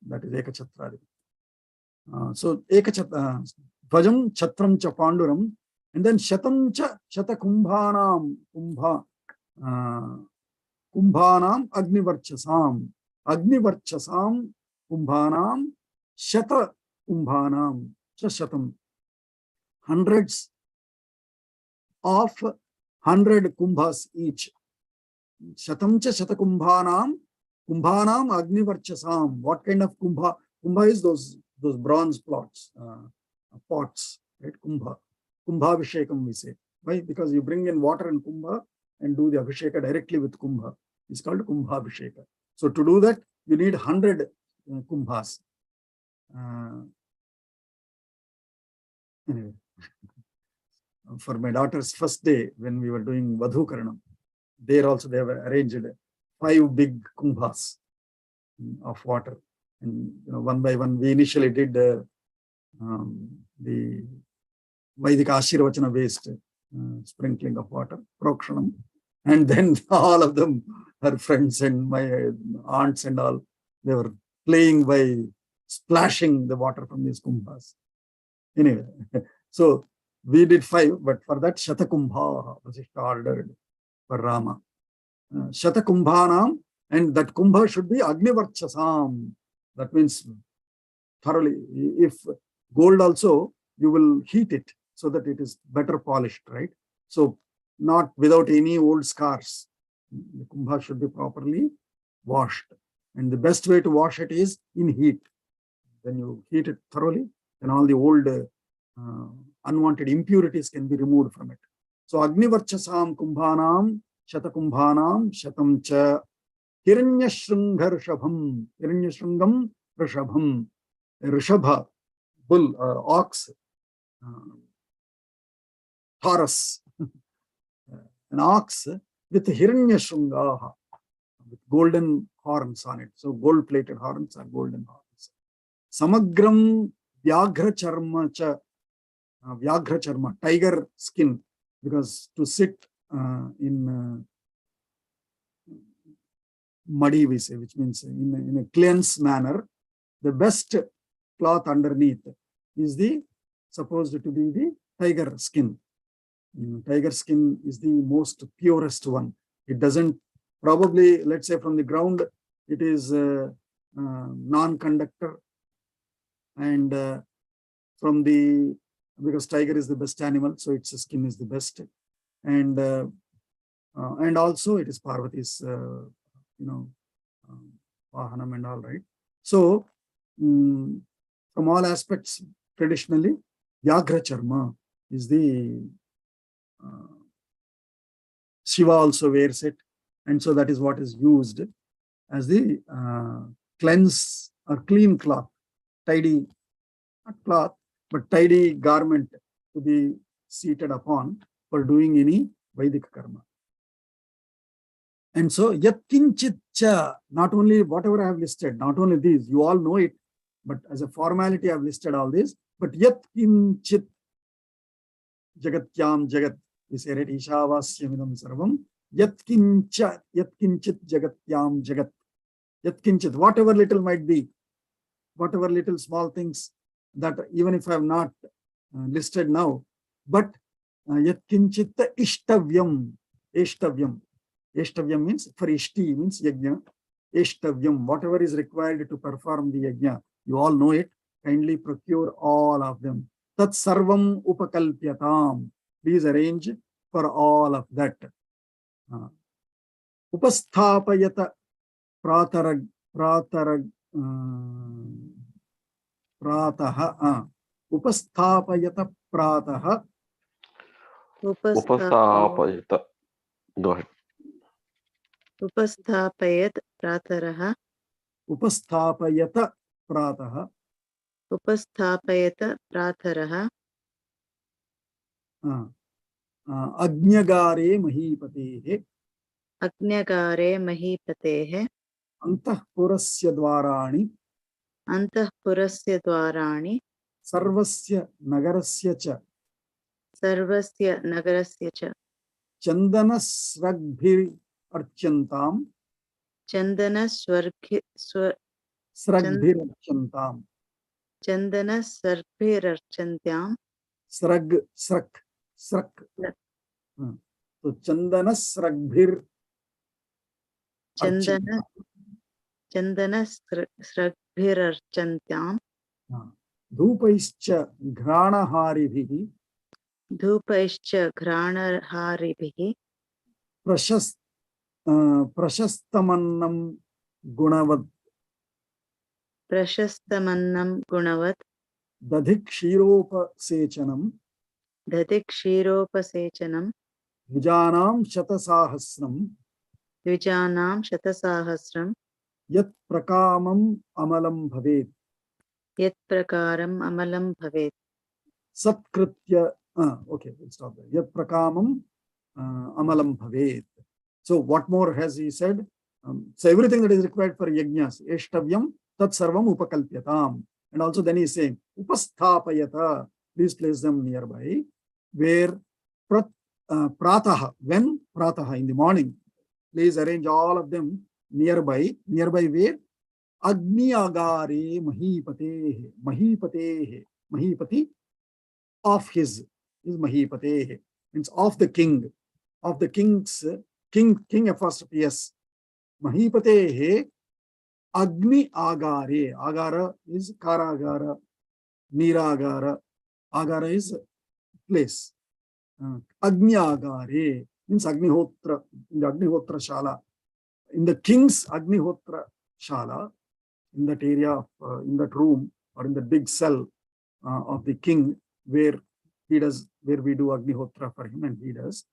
That is Eka Chatra Adipatyam. So Eka Chatra, Dhvajam Chatram Cha Panduram, and then Shatam Cha Shata Kumbhanam, Kumbhanam Agnivarchasam. Agnivarchasam Kumbhanam Shata Kumbhanam Shatam. Hundreds of 100 kumbhas each. Shatam cha Shata Kumbhanam Agnivarchasam. What kind of kumbha? Kumbha is those bronze pots, right? Kumbha Abhishekam we say. Why? Because you bring in water and kumbha and do the Abhisheka directly with kumbha. It's called Kumbha Abhisheka. So to do that, you need 100 kumbhas. Anyway, for my daughter's first day, when we were doing Vadhu Karanam, there also they have arranged 5 big kumbhas. of water. And one by one, we initially did the Vaidika Ashirvachana based sprinkling of water, Prokshanam. And then all of them, her friends and my aunts and all, they were playing by splashing the water from these kumbhas. Anyway, so we did 5, but for that Shatakumbha Vasishta ordered for Rama. Shatakumbhanam, and that kumbha should be Agnivarchasam. That means thoroughly. If gold also, you will heat it so that it is better polished, right? So not without any old scars. The kumbha should be properly washed. And the best way to wash it is in heat. When you heat it thoroughly, then all the old unwanted impurities can be removed from it. So Agnivarchasam kumbhanam, Shatakumbhanam, Shatam cha, Hiranyashrunga Rishabham, Hiranyashrungam Rishabham, Rishabha, bull, ox, Taurus, an ox with Hiranyashrunga, with golden horns on it. So gold-plated horns are golden horns. Samagram Vyaghra Charma cha, Vyaghra Charma, tiger skin, because to sit in muddy, we say, which means in a cleansed manner, the best cloth underneath is supposed to be the tiger skin. Tiger skin is the most purest one. It doesn't, probably, let's say from the ground, it is non-conductor, and because tiger is the best animal, so its skin is the best, and also it is Parvati's, Vahanam and all, right? So from all aspects, traditionally, Vyaghra Charma is the Shiva also wears it, and so that is what is used as the cleanse or clean cloth, tidy, not cloth, but tidy garment to be seated upon for doing any Vedic karma. And so Yat Kinchit cha, not only whatever I have listed, not only these, you all know it, but as a formality I have listed all these, but Yat Kinchit Jagatyam Jagat, we say it, Ishavasyamidam Sarvam, Yat Kinchit Jagatyam Jagat, Yat Kinchit, whatever little might be, whatever little small things that even if I have not listed now, but Yat Kinchit Ishtavyam, Ishtavyam. Ishtavyam means, for Ishti means Yajna. Ishtavyam, whatever is required to perform the Yajna, you all know it, kindly procure all of them. Tat Sarvam Upakalpyatam, please arrange for all of that. Upasthapayata Prataha, Upasthapayata Prataha,
Upasthapayata. Go ahead.
Upasthapayat Prataraha,
Upasthapayata Prataha,
Upasthapayata Prataraha,
Agnyagare Mahipatehe,
Agnyagare Mahipatehe,
Antahpurasya Dwarani,
Antahpurasya Dwarani,
Sarvasya Nagarasya cha,
Sarvasya Nagarasya cha,
Chandana Sragbhir Archantam,
Chandana
Sragbhir Archantam,
Chandana Sarbhirarchantyam,
Srag. So Chandana Sragbhir
Chandana Sragbhirarchantyam,
Dhupaischa Granaharibihi,
Dhupaischa Granaharibihi,
Prashastamannam Gunavad,
Prashastamannam Gunavat,
Dadhikshiropa Sechanam,
Dadhikshiropasechanam,
Vijanam Shatasahasram,
Vijanam Shatasahasram,
Yat Prakamam Amalam Bhavet,
Yat Prakaram Amalam Bhavet,
Satkritya, okay, we'll stop there. Yat Prakamam Amalam Bhavet. So what more has he said? So everything that is required for yajnas, eshtavyam tat sarvam upakalpyatam. And also then he is saying, upasthapayata, please place them nearby, where prataha, when prataha, in the morning, please arrange all of them nearby where? Agni agare mahipate, mahipati of his is mahipate, means of the king, of the king's king apostrophe s, mahipate agni agare, agara is karagara, niragara, agara is place, agni agare means agnihotra, in the agnihotra shala, in the king's agnihotra shala, in that area, in that room or in the big cell of the king, where we do agnihotra for him, and he does.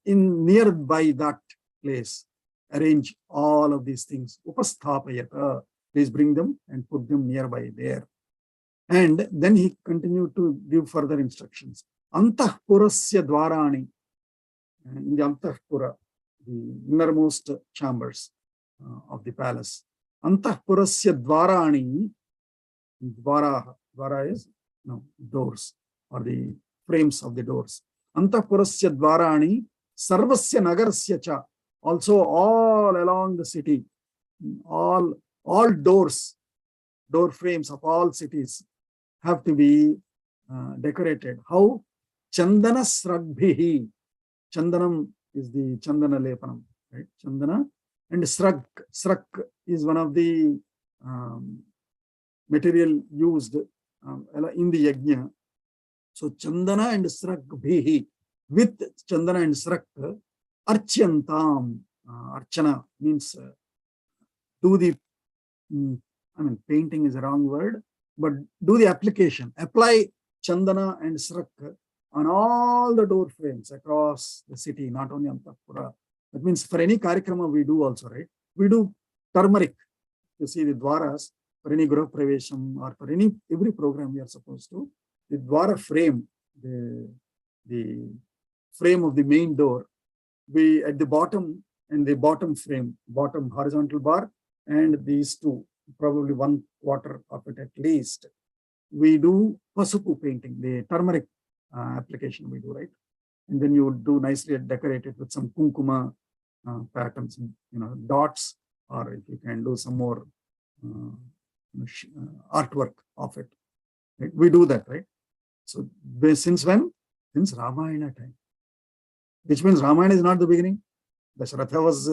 In nearby that place, arrange all of these things. Upasthapayata, please bring them and put them nearby there. And then he continued to give further instructions. Antahpurasya dwarani, in the Antahpura, the innermost chambers of the palace. Antahpurasya dwarani, dwara is doors or the frames of the doors. Antahpurasya dwarani sarvasya nagarasya cha, also all along the city, all doors, door frames of all cities have to be decorated. How? Chandana sragbhihi. Chandanam is the chandana lepanam, right? Chandana and srak is one of the material used in the yajna. So Chandana and Sragbhihi, with Chandana and Srak, Archyantam, Archana means do the, painting is a wrong word, but do the application. Apply Chandana and Srak on all the door frames across the city, not only Antapura. That means for any karikrama we do also, right? We do turmeric. You see the dwaras, for any Gurah Pravesham or for every program we are supposed to, the dwara frame, the frame of the main door, we at the bottom and the bottom frame, bottom horizontal bar, and these two, probably 1/4 of it at least, we do pasupu painting, the turmeric application we do, right? And then you do nicely decorate it with some kunkuma patterns, dots, or if you can do some more artwork of it. Right? We do that, right? So since when? Since Ramayana time. Which means Ramayana is not the beginning. Dasharatha was,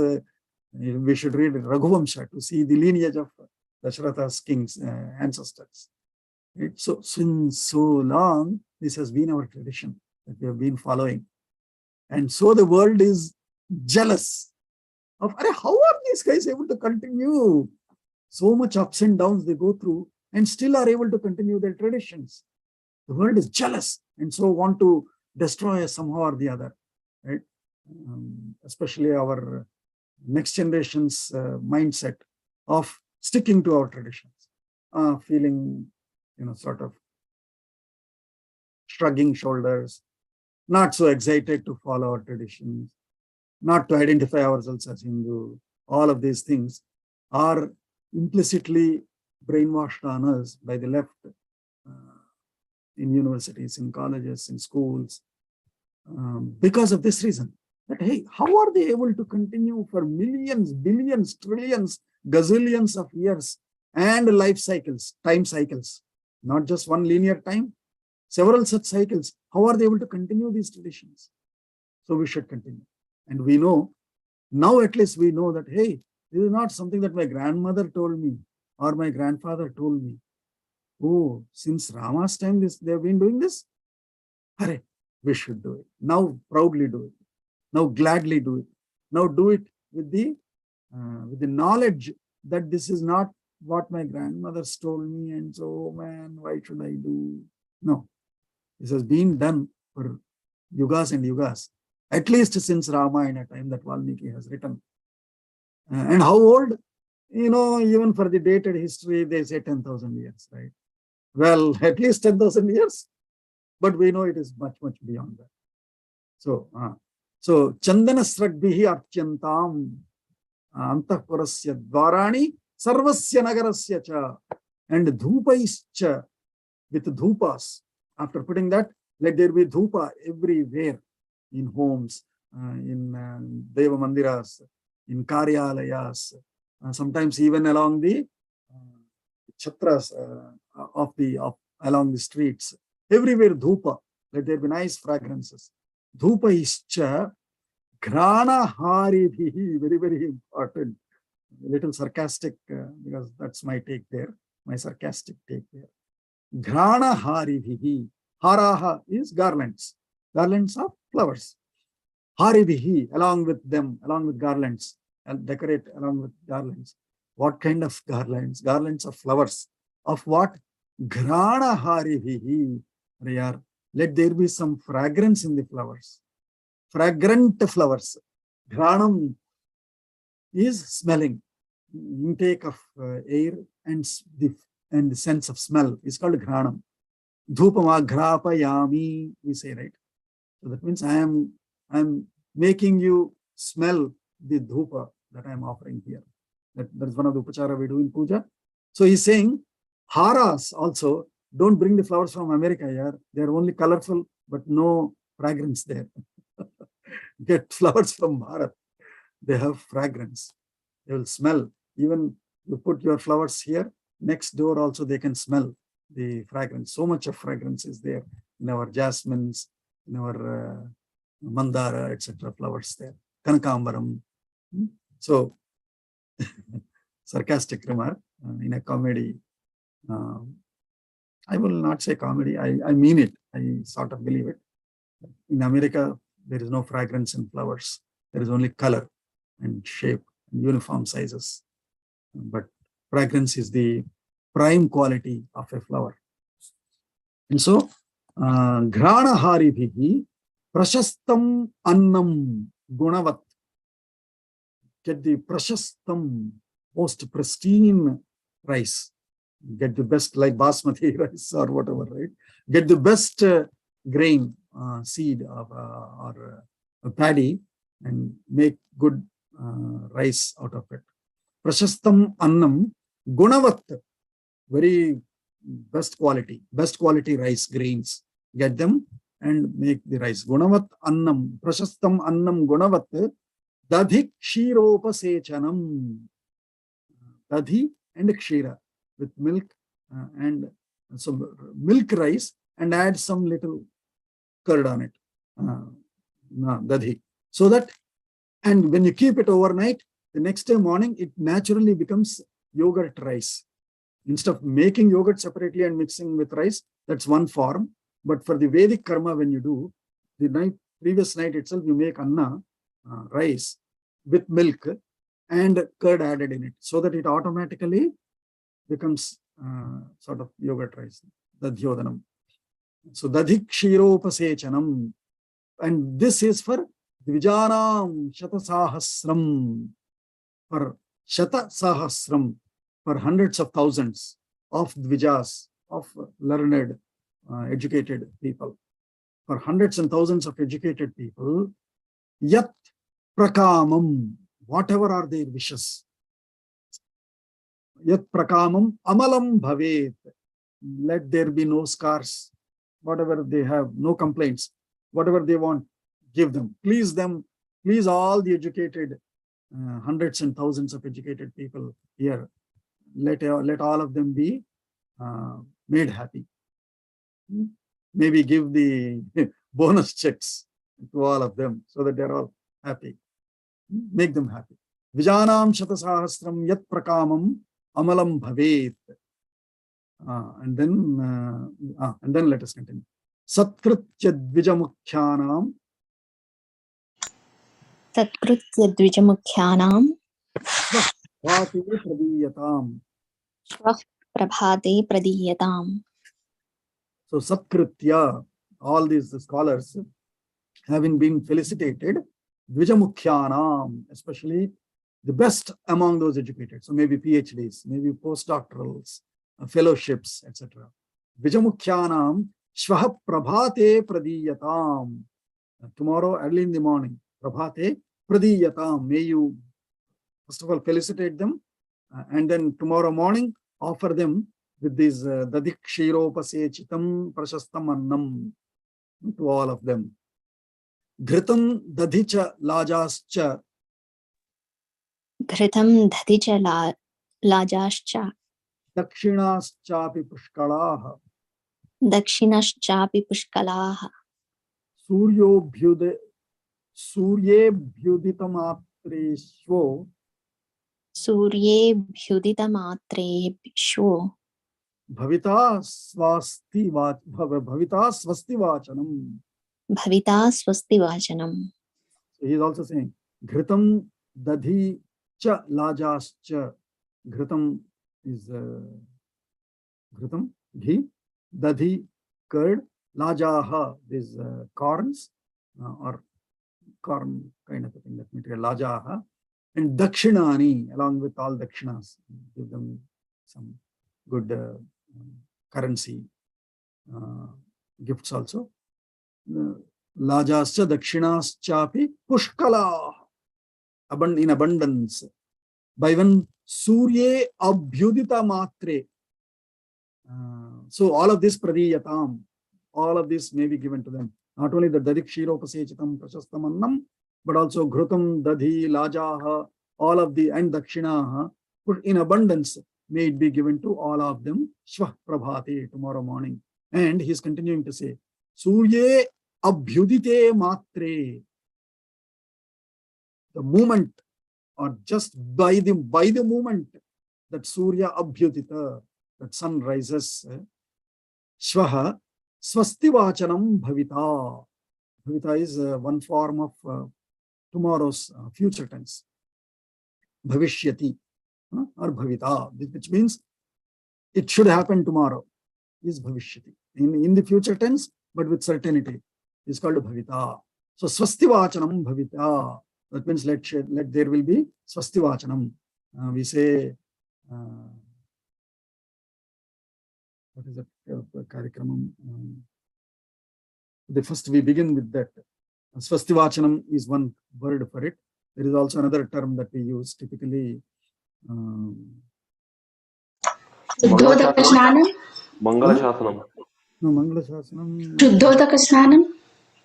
we should read Raghuvamsha to see the lineage of Dasharatha's kings, ancestors. Right? So since so long, this has been our tradition that we have been following. And so the world is jealous of, how are these guys able to continue? So much ups and downs they go through and still are able to continue their traditions. The world is jealous and so want to destroy us somehow or the other, right? Especially our next generation's mindset of sticking to our traditions, feeling, sort of shrugging shoulders, not so excited to follow our traditions, not to identify ourselves as Hindu. All of these things are implicitly brainwashed on us by the left in universities, in colleges, in schools, because of this reason. That, hey, how are they able to continue for millions, billions, trillions, gazillions of years and life cycles, time cycles, not just one linear time, several such cycles. How are they able to continue these traditions? So we should continue. And we know, now at least we know that, hey, this is not something that my grandmother told me or my grandfather told me. Oh, since Rama's time, they have been doing this? Hare, we should do it. Now proudly do it. Now gladly do it. Now do it with the knowledge that this is not what my grandmother's told me, and so, man, why should I do? No, this has been done for yugas and yugas, at least since Ramayana time that Valmiki has written. And how old? Even for the dated history, they say 10,000 years, right? Well, at least 10,000 years, but we know it is much, much beyond that. So Chandana Sragbhihi Archyantam, antapurasya dvarani sarvasya nagarasya cha, and dhupaischa, with dhupas. After putting that, let there be dhupa everywhere, in homes, in deva mandiras, in karyalayas, sometimes even along the chatras along the streets. Everywhere dhupa. Let there be nice fragrances. Dhupa ischa grana haribihi, very, very important. A little sarcastic, because that's my take there, my sarcastic take there. Grana haribihi. Haraha is garlands. Garlands of flowers. Haribihi, along with them, along with garlands, and decorate along with garlands. What kind of garlands? Garlands of flowers. Of what? Grana haribihi. Let there be some fragrance in the flowers. Fragrant flowers. Granam is smelling. Intake of air and the sense of smell is called granam. Dhupama grapayami, we say, right? So that means I am making you smell the dhupa that I am offering here. That is one of the upachara we do in puja. So he's saying, haras also, don't bring the flowers from America here. They are only colorful, but no fragrance there. Get flowers from Bharat. They have fragrance. They will smell. Even you put your flowers here, next door also they can smell the fragrance. So much of fragrance is there in our jasmines, in our mandara, etc. flowers there. Kanakambaram. So, sarcastic remark in a comedy. I will not say comedy. I mean it. I sort of believe it. In America, there is no fragrance in flowers. There is only color and shape and uniform sizes. But fragrance is the prime quality of a flower. And so, grana haribhihi prashastam annam gunavat. Get the prashastam, most pristine rice. Get the best, like basmati rice or whatever, right? Get the best grain, seed of, or paddy, and make good rice out of it. Prashastam annam gunavat, very best quality rice grains. Get them and make the rice. Gunavat annam, prashastam annam gunavat, dadhi kshiropasechanam. Dadhi and kshira, with milk and some milk rice, and add some little curd on it. Dadhi. So that, and when you keep it overnight, the next day morning, it naturally becomes yogurt rice. Instead of making yogurt separately and mixing with rice, that's one form. But for the Vedic karma, when you do, the previous night itself, you make anna, rice, with milk and curd added in it, so that it automatically becomes sort of yogurt rice, dadhyodanam. So dadhi kshiropasechanam. And this is for dvijanam shatasahasram, for shata sahasram, for hundreds of thousands of dvijas, of learned, educated people. For hundreds and thousands of educated people, yat prakamam, whatever are their wishes. Yat prakamam amalam bhavet, let there be no scars. Whatever they have, no complaints. Whatever they want, give them. Please all the educated, hundreds and thousands of educated people here. Let all of them be made happy. Maybe give the bonus checks to all of them so that they're all happy. Make them happy. Vijanam shatasahasram yat prakamam amalam bhavet. And then let us continue. Satkritya dvijamukhyanam.
Satkritya dvijamukhyanam.
Prabhate pradiyatam.
Prabhate pradiyatam.
So Satkritya, all these scholars, having been felicitated, dvijamukhyanam, especially the best among those educated. So maybe PhDs, maybe postdoctorals, fellowships, etc. Dvijamukhyanam shvaha prabhate pradiyatam. Tomorrow early in the morning, prabhate pradiyatam, may you First of all, felicitate them, and then tomorrow morning offer them with this Dadikshiropasechitam Prashastam Annam to all of them. Ghritam Dadicha Lajascha
Ghritam Dhaticha Lajascha
Dakshinaschapi Pushkalaha
Dakshinaschapi Pushkalaha
Suryebhyuditamatresvo
Surye Bhyuditamatrebhyo
Bhavita Swasti Vachanam.
Bhavita Swasti Vachanam.
So he is also saying Ghritam Dadhi Cha Lajascha. Ghritam is Ghritam, ghee, Dadhi, curd, Lajaha, these corns or corn kind of a thing, that material, Lajaha, and Dakshinani, along with all Dakshinas. Give them some good currency gifts also. Lajascha Dakshinaschapi Pushkala, in abundance. By one Surye Abhyudita Matre. So all of this Pradiyatam, all of this may be given to them. Not only the Dadikshiropasechitam Prashastam Annam, but also Ghrutam, Dadhi, Lajaha, all of the and Dakshinaha, in abundance may it be given to all of them. Shvah Prabhati, tomorrow morning. And he is continuing to say, Surye Abhyudite Matre. The moment, or just by the moment that Surya Abhyudita, that sun rises, Shvaha Swasti Vachanam Bhavita. Bhavita is one form of tomorrow's future tense. Bhavishyati or Bhavita, which means it should happen tomorrow, is Bhavishyati. In the future tense, but with certainty, is called Bhavita. So Swasti Vachanam Bhavita. That means let there will be Swasti Vachanam. We say, what is that Karikramam? First we begin with that. Swasti Vachanam is one word for it. There is also another term that we use typically.
Shuddhodaka Snanam?
Mangala Shasanam.
No, Mangala Shasanam.
Shuddhodaka Snanam?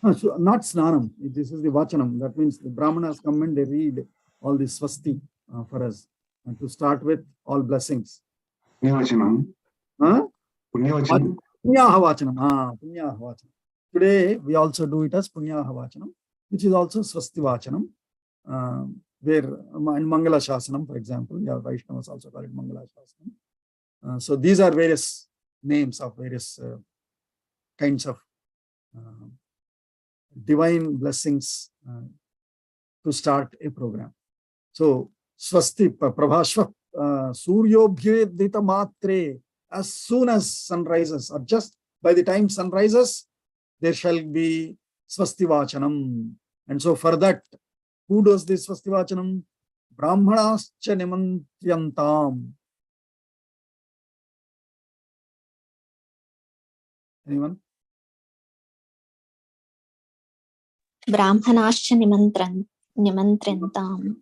Not Snanam. This is the Vachanam. That means the Brahmanas come and they read all the Swasti for us. And to start with, all blessings.
Punyavachanam. Punyavachanam.
Punyaha Vachanam. Punyaha Vachanam. Today, we also do it as Punyaha Vachanam, which is also Swasti Vachanam, where in Mangala Shasanam, for example, Vaishnavas also call it Mangala Shasanam. So these are various names of various kinds of divine blessings to start a program. So Swasti Prabhashva Suryobhyudita Matre, as soon as sun rises, or just by the time sun rises, there shall be Swasti Vachanam. And so for that, who does this Swasti Vachanam? Brahmanascha Nimantyantam. Anyone?
Brahmanascha Nimantrantam.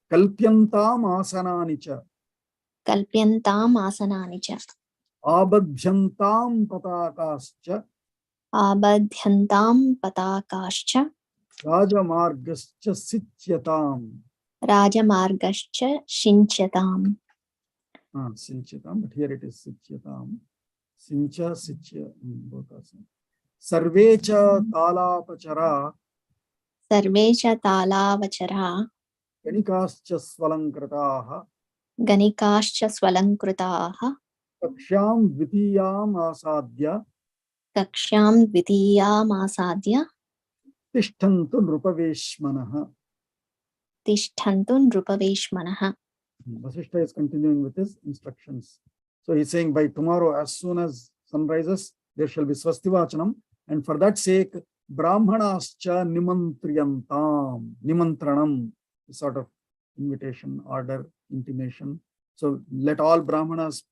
Kalpyantam Asananicha.
Kalpyantam Asananicha.
Abadhyantam Patakascha.
Abadhyantam Patakascha.
Rajamargascha Sichyatam.
Rajamargascha Shinchatam.
Sinchatam, but here it is Sichyatam. Sincha, Sichya, both are same. Sarvecha Talapachara.
Sarvecha Talavachara.
Ganikascha Svalankrataha.
Ganikascha Svalankrataha.
Kaksham Dvitiyam Asadya.
Kaksham Dvitiyam Asadya.
Tishtantu Nrupaveshmanaha.
Tishtantu Nrupaveshmanaha.
Vasishta is continuing with his instructions. So he's saying by tomorrow, as soon as sun rises, there shall be Swasti Vachanam. And for that sake, Brahmanascha Nimantriyantam. Nimantranam is sort of invitation, order, intimation. So let all Brahmanas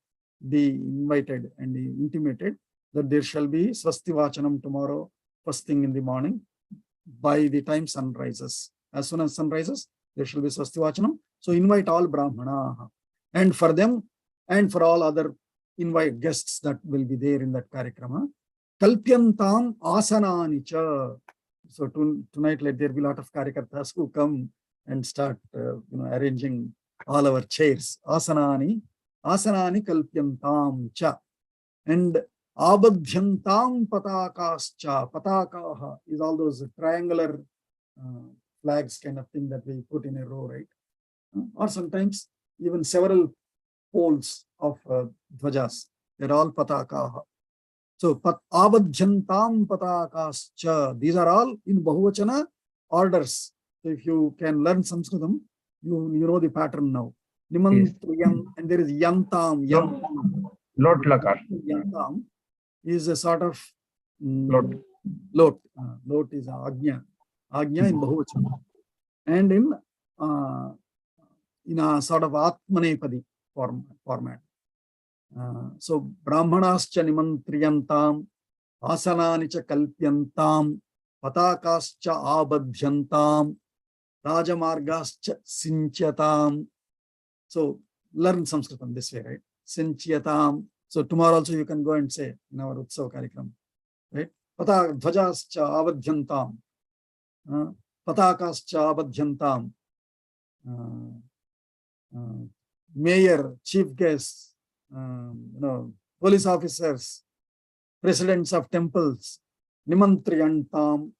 be invited and intimated that there shall be Swasti Vachanam tomorrow, first thing in the morning, by the time sun rises. As soon as sun rises, there shall be Swasti Vachanam. So invite all Brahmana. And for them and for all other invite guests that will be there in that Karikrama. Kalpyantam asananicha. So tonight let there be a lot of Karikartas who come and start arranging all our chairs. Asanani kalpyantam cha. And abadhyantam patakascha. Patakaha is all those triangular flags kind of thing that we put in a row, right? Or sometimes even several poles of dhwajas. They're all patakaha. So abadhyantam patakascha. These are all in Bahuvachana orders. So if you can learn Sanskritam, you know the pattern now. Nimantriyam, and there is yantam.
Lot lakar.
Yantam is a sort of
Lot.
Lot is agnya. Agnya in Bahuvachana. And in a sort of Atmanepadi format. So Brahmanascha nimantriyantam, asananicha kalpyantam, patakascha abadhyantam, rajamargascha sinchyatam. So learn Sanskritam this way, right? Sinchyatam. So tomorrow also you can go and say in our Utsav Karikram, right? Dhvajascha abadhyantam, patakascha abadhyantam. Mayor, chief guests, police officers, presidents of temples, nimantriyantam.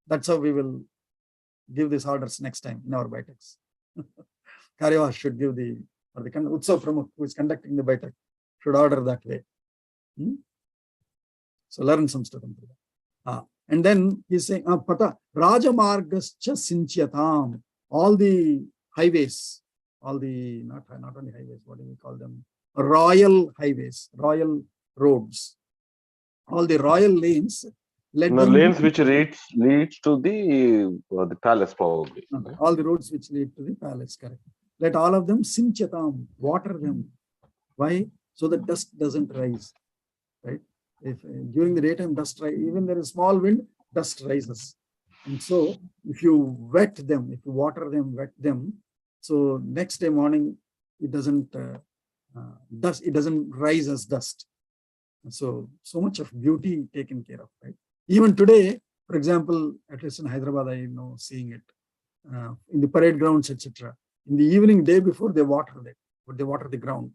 That's how we will give these orders next time in our Baitaks. Karyavas should give or the Utsav Pramukh who is conducting the Baitak should order that way. So learn some stuff. And then he's saying, Pata, Rajamargascha sinchyatam. All the highways, all the, not only highways, what do we call them? Royal highways, royal roads, all the royal lanes.
The lanes which leads to the palace, probably.
All the roads which lead to the palace, correct. Let all of them sinchyatam, water them. Why? So that dust doesn't rise, right? If during the daytime dust rise, even there is small wind, dust rises. And so if you wet them, if you water them, wet them, so next day morning, it doesn't rise as dust. So much of beauty taken care of, right? Even today, for example, at least in Hyderabad, I know seeing it in the parade grounds, etc. In the evening, day before, they water it, but they water the ground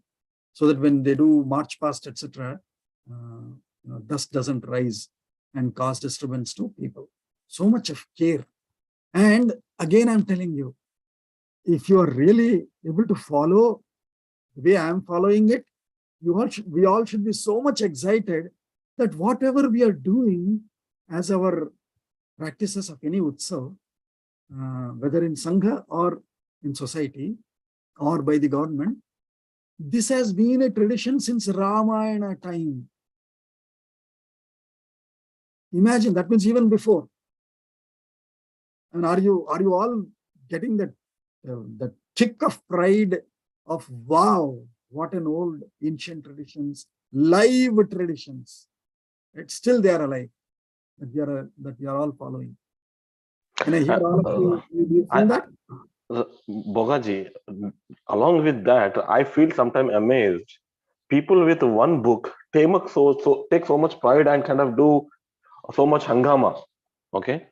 so that when they do march past, etc., dust doesn't rise and cause disturbance to people. So much of care. And again, I'm telling you, if you are really able to follow the way I'm following it, we all should be so much excited that whatever we are doing as our practices of any utsav, whether in Sangha or in society or by the government, this has been a tradition since Ramayana time. Imagine, that means even before. And are you all getting that kick of pride of wow, what an old ancient traditions, live traditions. It's still they are alive, that we are all following. And I hear all of you feel that?
Bogaji, along with that, I feel sometimes amazed. People with one book take so much pride and kind of do so much hangama. Okay,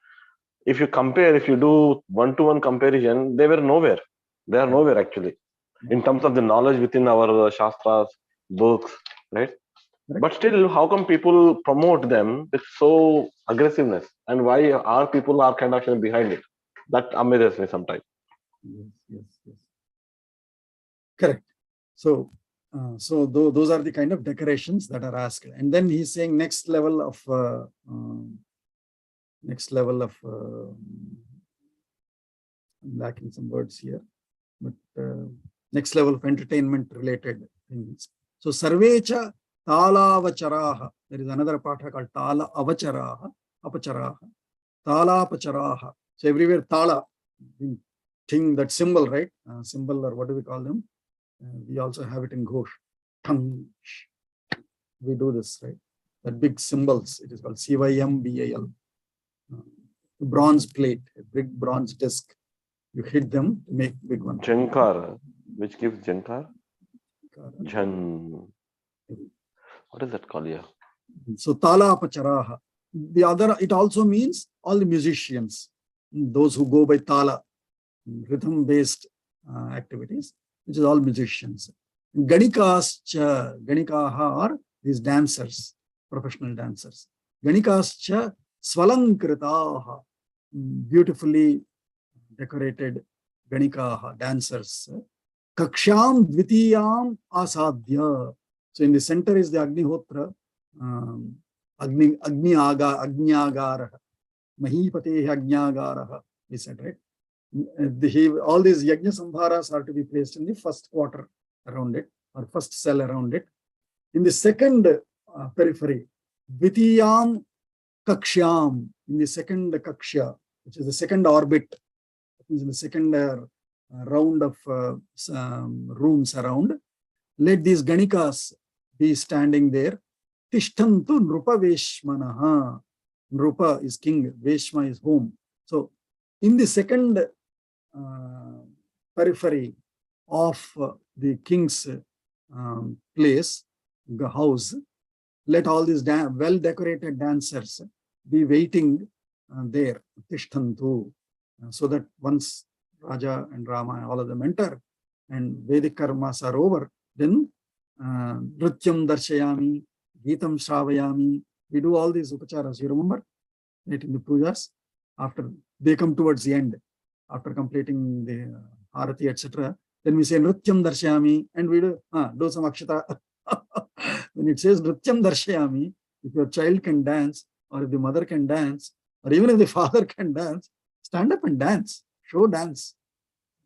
if you do one-to-one comparison, they were nowhere. They are nowhere actually, in terms of the knowledge within our shastras, books, right? But still, how come people promote them with so aggressiveness, and why our people are kind of behind it? That amazes me sometimes.
Yes. Correct. So those are the kind of decorations that are asked. And then he's saying next level of I'm lacking some words here, but next level of entertainment related things. So Sarvecha Tala Avacharaha. There is another patha called Tala Avacharaha, Apacharaha, Tala Apacharaha. So everywhere Tala, thing, that symbol, right? Symbol, or what do we call them? We also have it in Ghosh. Thang. We do this, right? That big symbols, it is called CYMBAL. Bronze plate, a big bronze disc. You hit them to make big one.
Jankar, which gives Jankar? Jan. What is that called here?
So Talapacharaha. The other, it also means all the musicians, those who go by Tala, rhythm-based activities, which is all musicians. Ganikascha, Ganikaha are these dancers, professional dancers. Ganikascha Swalankritaha, beautifully decorated Ganikaha, dancers. Kaksham Dvitiyam Asadhya. So in the center is the Agnihotra, Agnyagara, Mahipate Agnyagara, we said, right? All these Yajna Sambharas are to be placed in the first quarter around it, or first cell around it. In the second periphery, Dvitiyam Kakshyam, in the second Kaksha, which is the second orbit, in the second round of rooms around, let these Ganikas be standing there. Tishtantu Nrupa Veshmanaha. Nrupa is king, Veshma is home. So in the second periphery of the king's place, the house, let all these well-decorated dancers be waiting there, Tishtantu, so that once Raja and Rama and all of them enter and Vedic karmas are over, then Nrityam Darshayami, Geetam Shravayami, we do all these upacharas, you remember? Right, in the pujas, after they come towards the end, after completing the Arati, etc., then we say Nrityam Darshayami and we do some Akshata. When it says Nrityam Darshayami, if your child can dance, or if the mother can dance, or even if the father can dance, stand up and dance, show dance.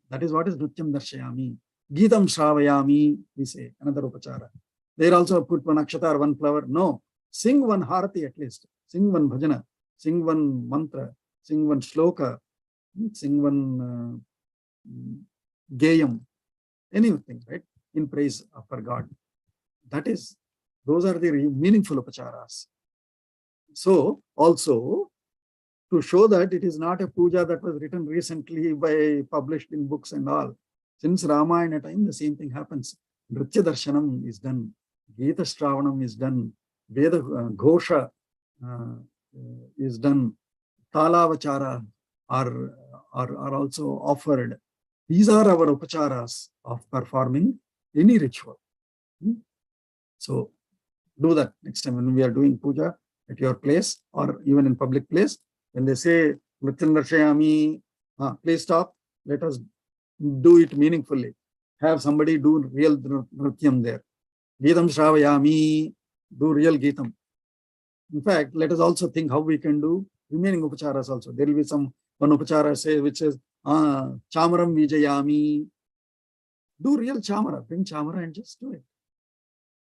That is what is Nrityam Darshayami. Geetam Shravayami, we say, another upachara. They also put one akshata or one flower. No, sing one harati at least, sing one bhajana, sing one mantra, sing one shloka, sing one gayam, anything, right, in praise of our God. That is, those are the meaningful upacharas. So also, to show that it is not a puja that was written recently published in books and all. Since Ramayana time, the same thing happens. Nritya Darshanam is done, Gita Shravanam is done, Veda Ghosha is done, Talavachara are also offered. These are our upacharas of performing any ritual. So do that next time when we are doing puja at your place or even in public place. When they say Nrityam Darshayami, please stop. Let us do it meaningfully. Have somebody do real Nrityam there. Geetam Shravayami, do real Geetam. In fact, let us also think how we can do remaining upacharas also. There will be one upachara which says Chamaram Vijayami. Do real Chamara, bring Chamara and just do it.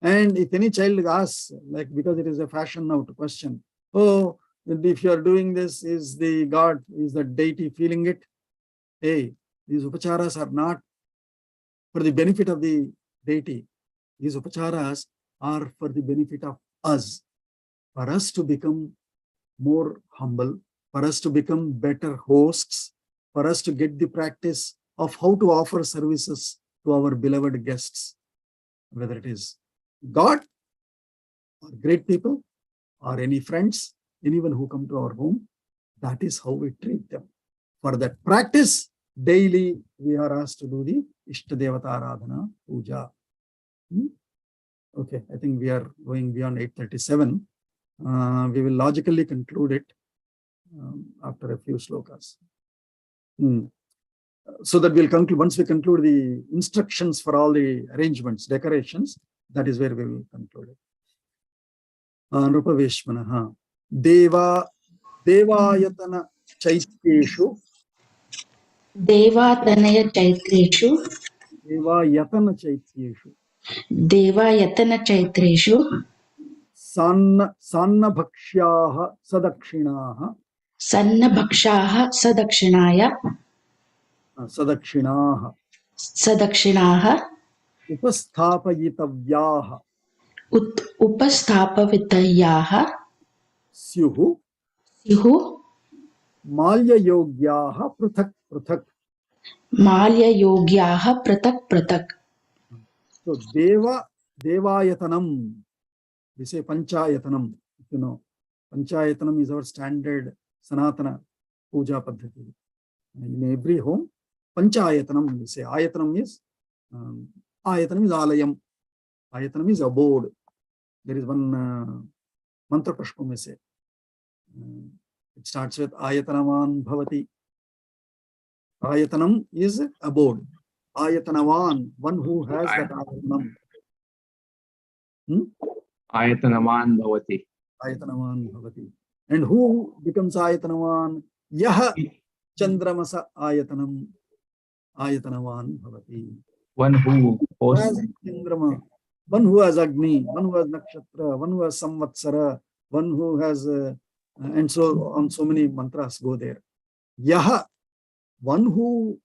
And if any child asks, like, because it is a fashion now to question, oh, if you are doing this, is the God, is the deity feeling it? Hey, these upacharas are not for the benefit of the deity. These upacharas are for the benefit of us, for us to become more humble, for us to become better hosts, for us to get the practice of how to offer services to our beloved guests, whether it is God or great people or any friends, anyone who come to our home. That is how we treat them. For that practice, daily we are asked to do the Ishtadevata Aradhana Puja. Okay, I think we are going beyond 8:37. We will logically conclude it after a few slokas. So that we'll conclude, once we conclude the instructions for all the arrangements, decorations, that is where we will conclude it. Nrupa Veshmanaha. Devayatana Chaityeshu.
Devatanaya Chaitreshu.
Devayatana Chaityeshu.
Devayatana Chaitreshu.
Sanna Bhakshaha Sadakshinaha.
Sanna Bhakshaha Sadakshinaha.
Sadakshinaha.
Sadakshinaha.
Upasthapayitavyaha.
Upasthapavitayaha.
Syuhu.
Syuhu.
Malya Yogyaha Pruthak Pruthak.
Malya-yogyaha pratak.
So Devayatanam, we say Panchayatanam, you know. Panchayatanam is our standard Sanatana Puja Paddhati. In every home, Panchayatanam, we say. Ayatanam is Alayam. Ayatanam is abode. There is one mantra prashpam, we say. It starts with Ayatanavan Bhavati. Ayatanam is abode. Ayatanavan, one who has that ayatanam.
Ayatanaman bhavati.
Ayatanavan Bhavati. And who becomes Ayatanavan? Yaha Chandramasa Ayatanam. Ayatanavan Bhavati.
One who hosts.
As Chandrama, one who has Agni, one who has Nakshatra, one who has Samvatsara, one who has, and so on, so many mantras go there. Yaha, one who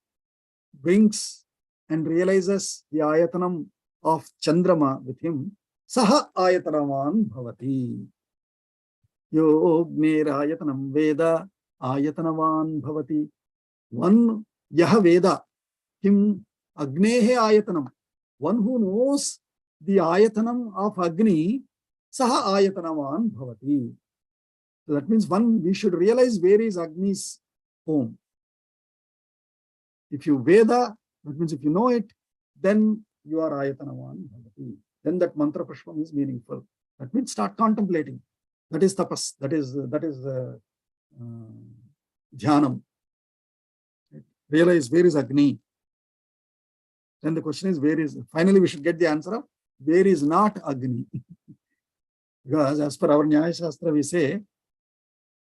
brings and realizes the Ayatanam of Chandrama with him, Saha Ayatanavan Bhavati. Yogner Ayatanam Veda Ayatanavan Bhavati. One Yaha Veda, him Agnehe Ayatanam, one who knows the Ayatanam of Agni, Saha Ayatanavan Bhavati. So that means one, we should realize where is Agni's home. If you Veda, that means if you know it, then you are Ayatanavan Bhavati. Then that mantra prashpam is meaningful. That means start contemplating. That is tapas. That is dhyanam. Realize where is Agni. Then the question is where is, finally we should get the answer of where is not Agni. Because as per our Nyaya Shastra, we say,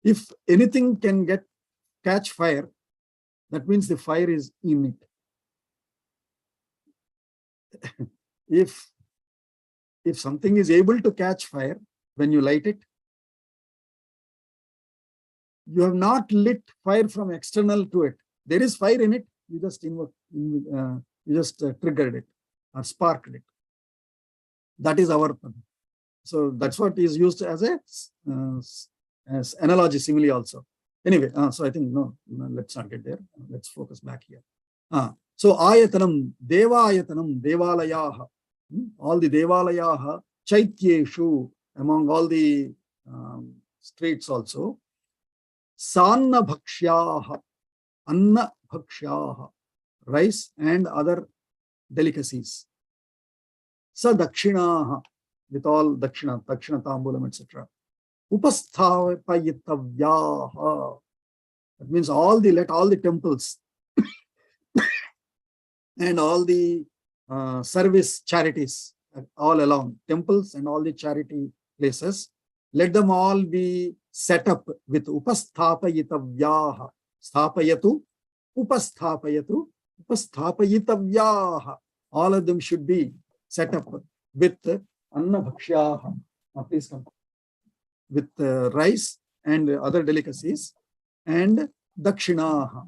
if anything can catch fire, that means the fire is in it. If something is able to catch fire when you light it, you have not lit fire from external to it. There is fire in it. You just triggered it or sparked it. That is our. So that's what is used as as analogy, simile also. Anyway, so I think no, let's not get there. Let's focus back here. So Ayatanam, Deva Ayatanam, Devalayaha. All the Devalayaha, Chaityeshu, among all the streets also. Sanna Bhakshaha, Anna Bhakshaha, rice and other delicacies. Sa Dakshinaha, with all Dakshina Tambulam, etc. Upasthavapayitavyaha. That means let all the temples and all the service charities all along, temples and all the charity places, let them all be set up with upasthapayitavyaha. Sthapayatu, upasthapayatu, upasthapayitavyaha. All of them should be set up with anna bhakshaha. Please come. With rice and other delicacies, and dakshinaha.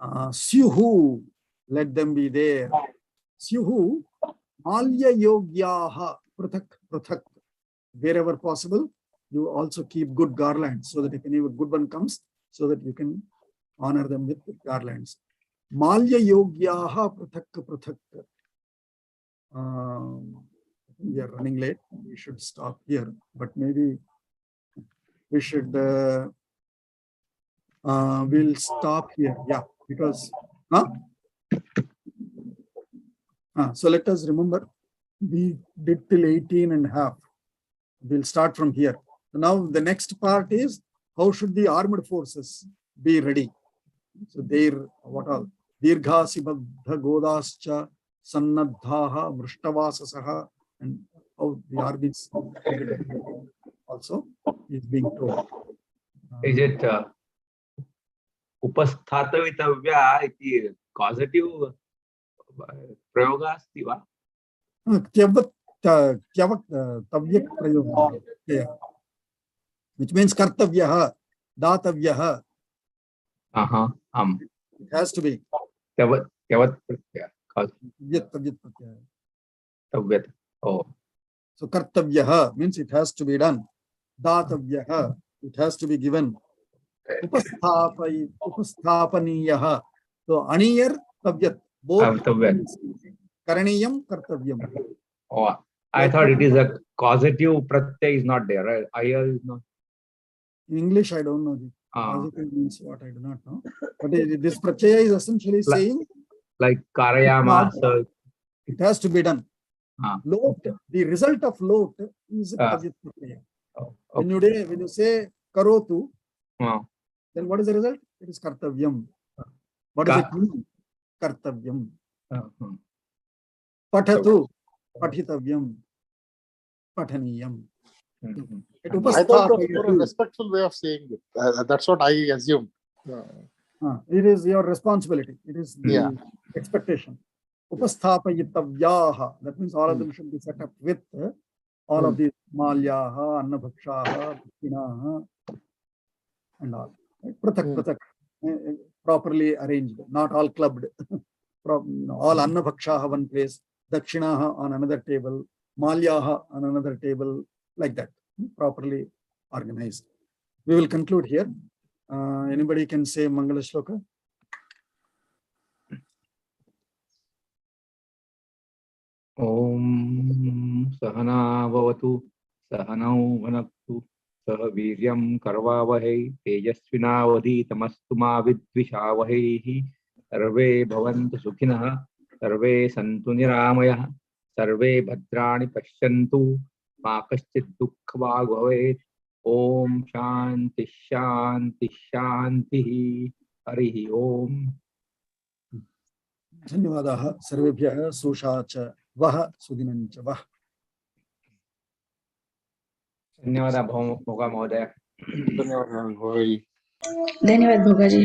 Syuhu, let them be there. Syuhu, malya yogyaha, prathak. Wherever possible, you also keep good garlands so that if any good one comes, so that you can honor them with garlands. Malya yogyaha, prathak. We are running late. We should stop here, but maybe we should we'll stop here. Yeah, because so let us remember we did till 18 and a half. We'll start from here. So now the next part is how should the armed forces be ready? So what all? Dirghasi baddha godascha sannadhaha vrushtavasasaha, and how the armies also is being told.
Is it upasthatavitavya iti causative prayoga asti va?
Tavyak prayoga, which means kartavyaha, datavyaha. It has to be.
Tavyat tavyat. Oh.
So kartavyaha means it has to be done. Datavyaha, it has to be given. Upasthapaniyaha. So aniyar tavyat. Both
Tavyat.
karaniyam, kartavyam.
Oh, I thought it is a causative pratyay is not there, right? Aya is not.
In English, I don't know. The
Ah.
positive means what, I do not know. But this pratyaya is essentially saying
Like karayama. So,
it has to be done. Lot, the result of lot is tavyat pratyaya.
okay.
When you say karotu,
Ah.
then what is the result? It is kartavyam. What does it mean? Kartavyam. Pathatu, pathitavyam, pathaniyam. It
I thought it was a
upasthapayatu.
respectful way of saying it. That's what I assumed.
It is your responsibility. It is the expectation. Upasthapayitavyaha. That means all of them should be set up with all of these malyaha, annabhakshaha, bhakinaha, and all. Prathak, prathak. Properly arranged, not all clubbed. All annabhakshaha one place, dakshinaha on another table, malyaha on another table, like that. Properly organized. We will conclude here. Anybody can say Mangala Shloka?
Om Sahana Bhavatu Sahanau Bhanaktu Sah Viryam Karvavahe Tejasvinavadhi Tamastu Ma Vidvishavahe Sarve Bhavantu Sukhinah Sarve Santu Niramayah Sarve Bhadrani Pashyantu Ma Kaschit Dukkhvag Bhavet Om Shanti Shanti Shanti Harihi Om.
Dhanyavadaha sarvebhyah sushacha vaha sudinancha vah.
धन्यवाद भोगा महोदय.
धन्यवाद.
धन्यवाद भोगाजी.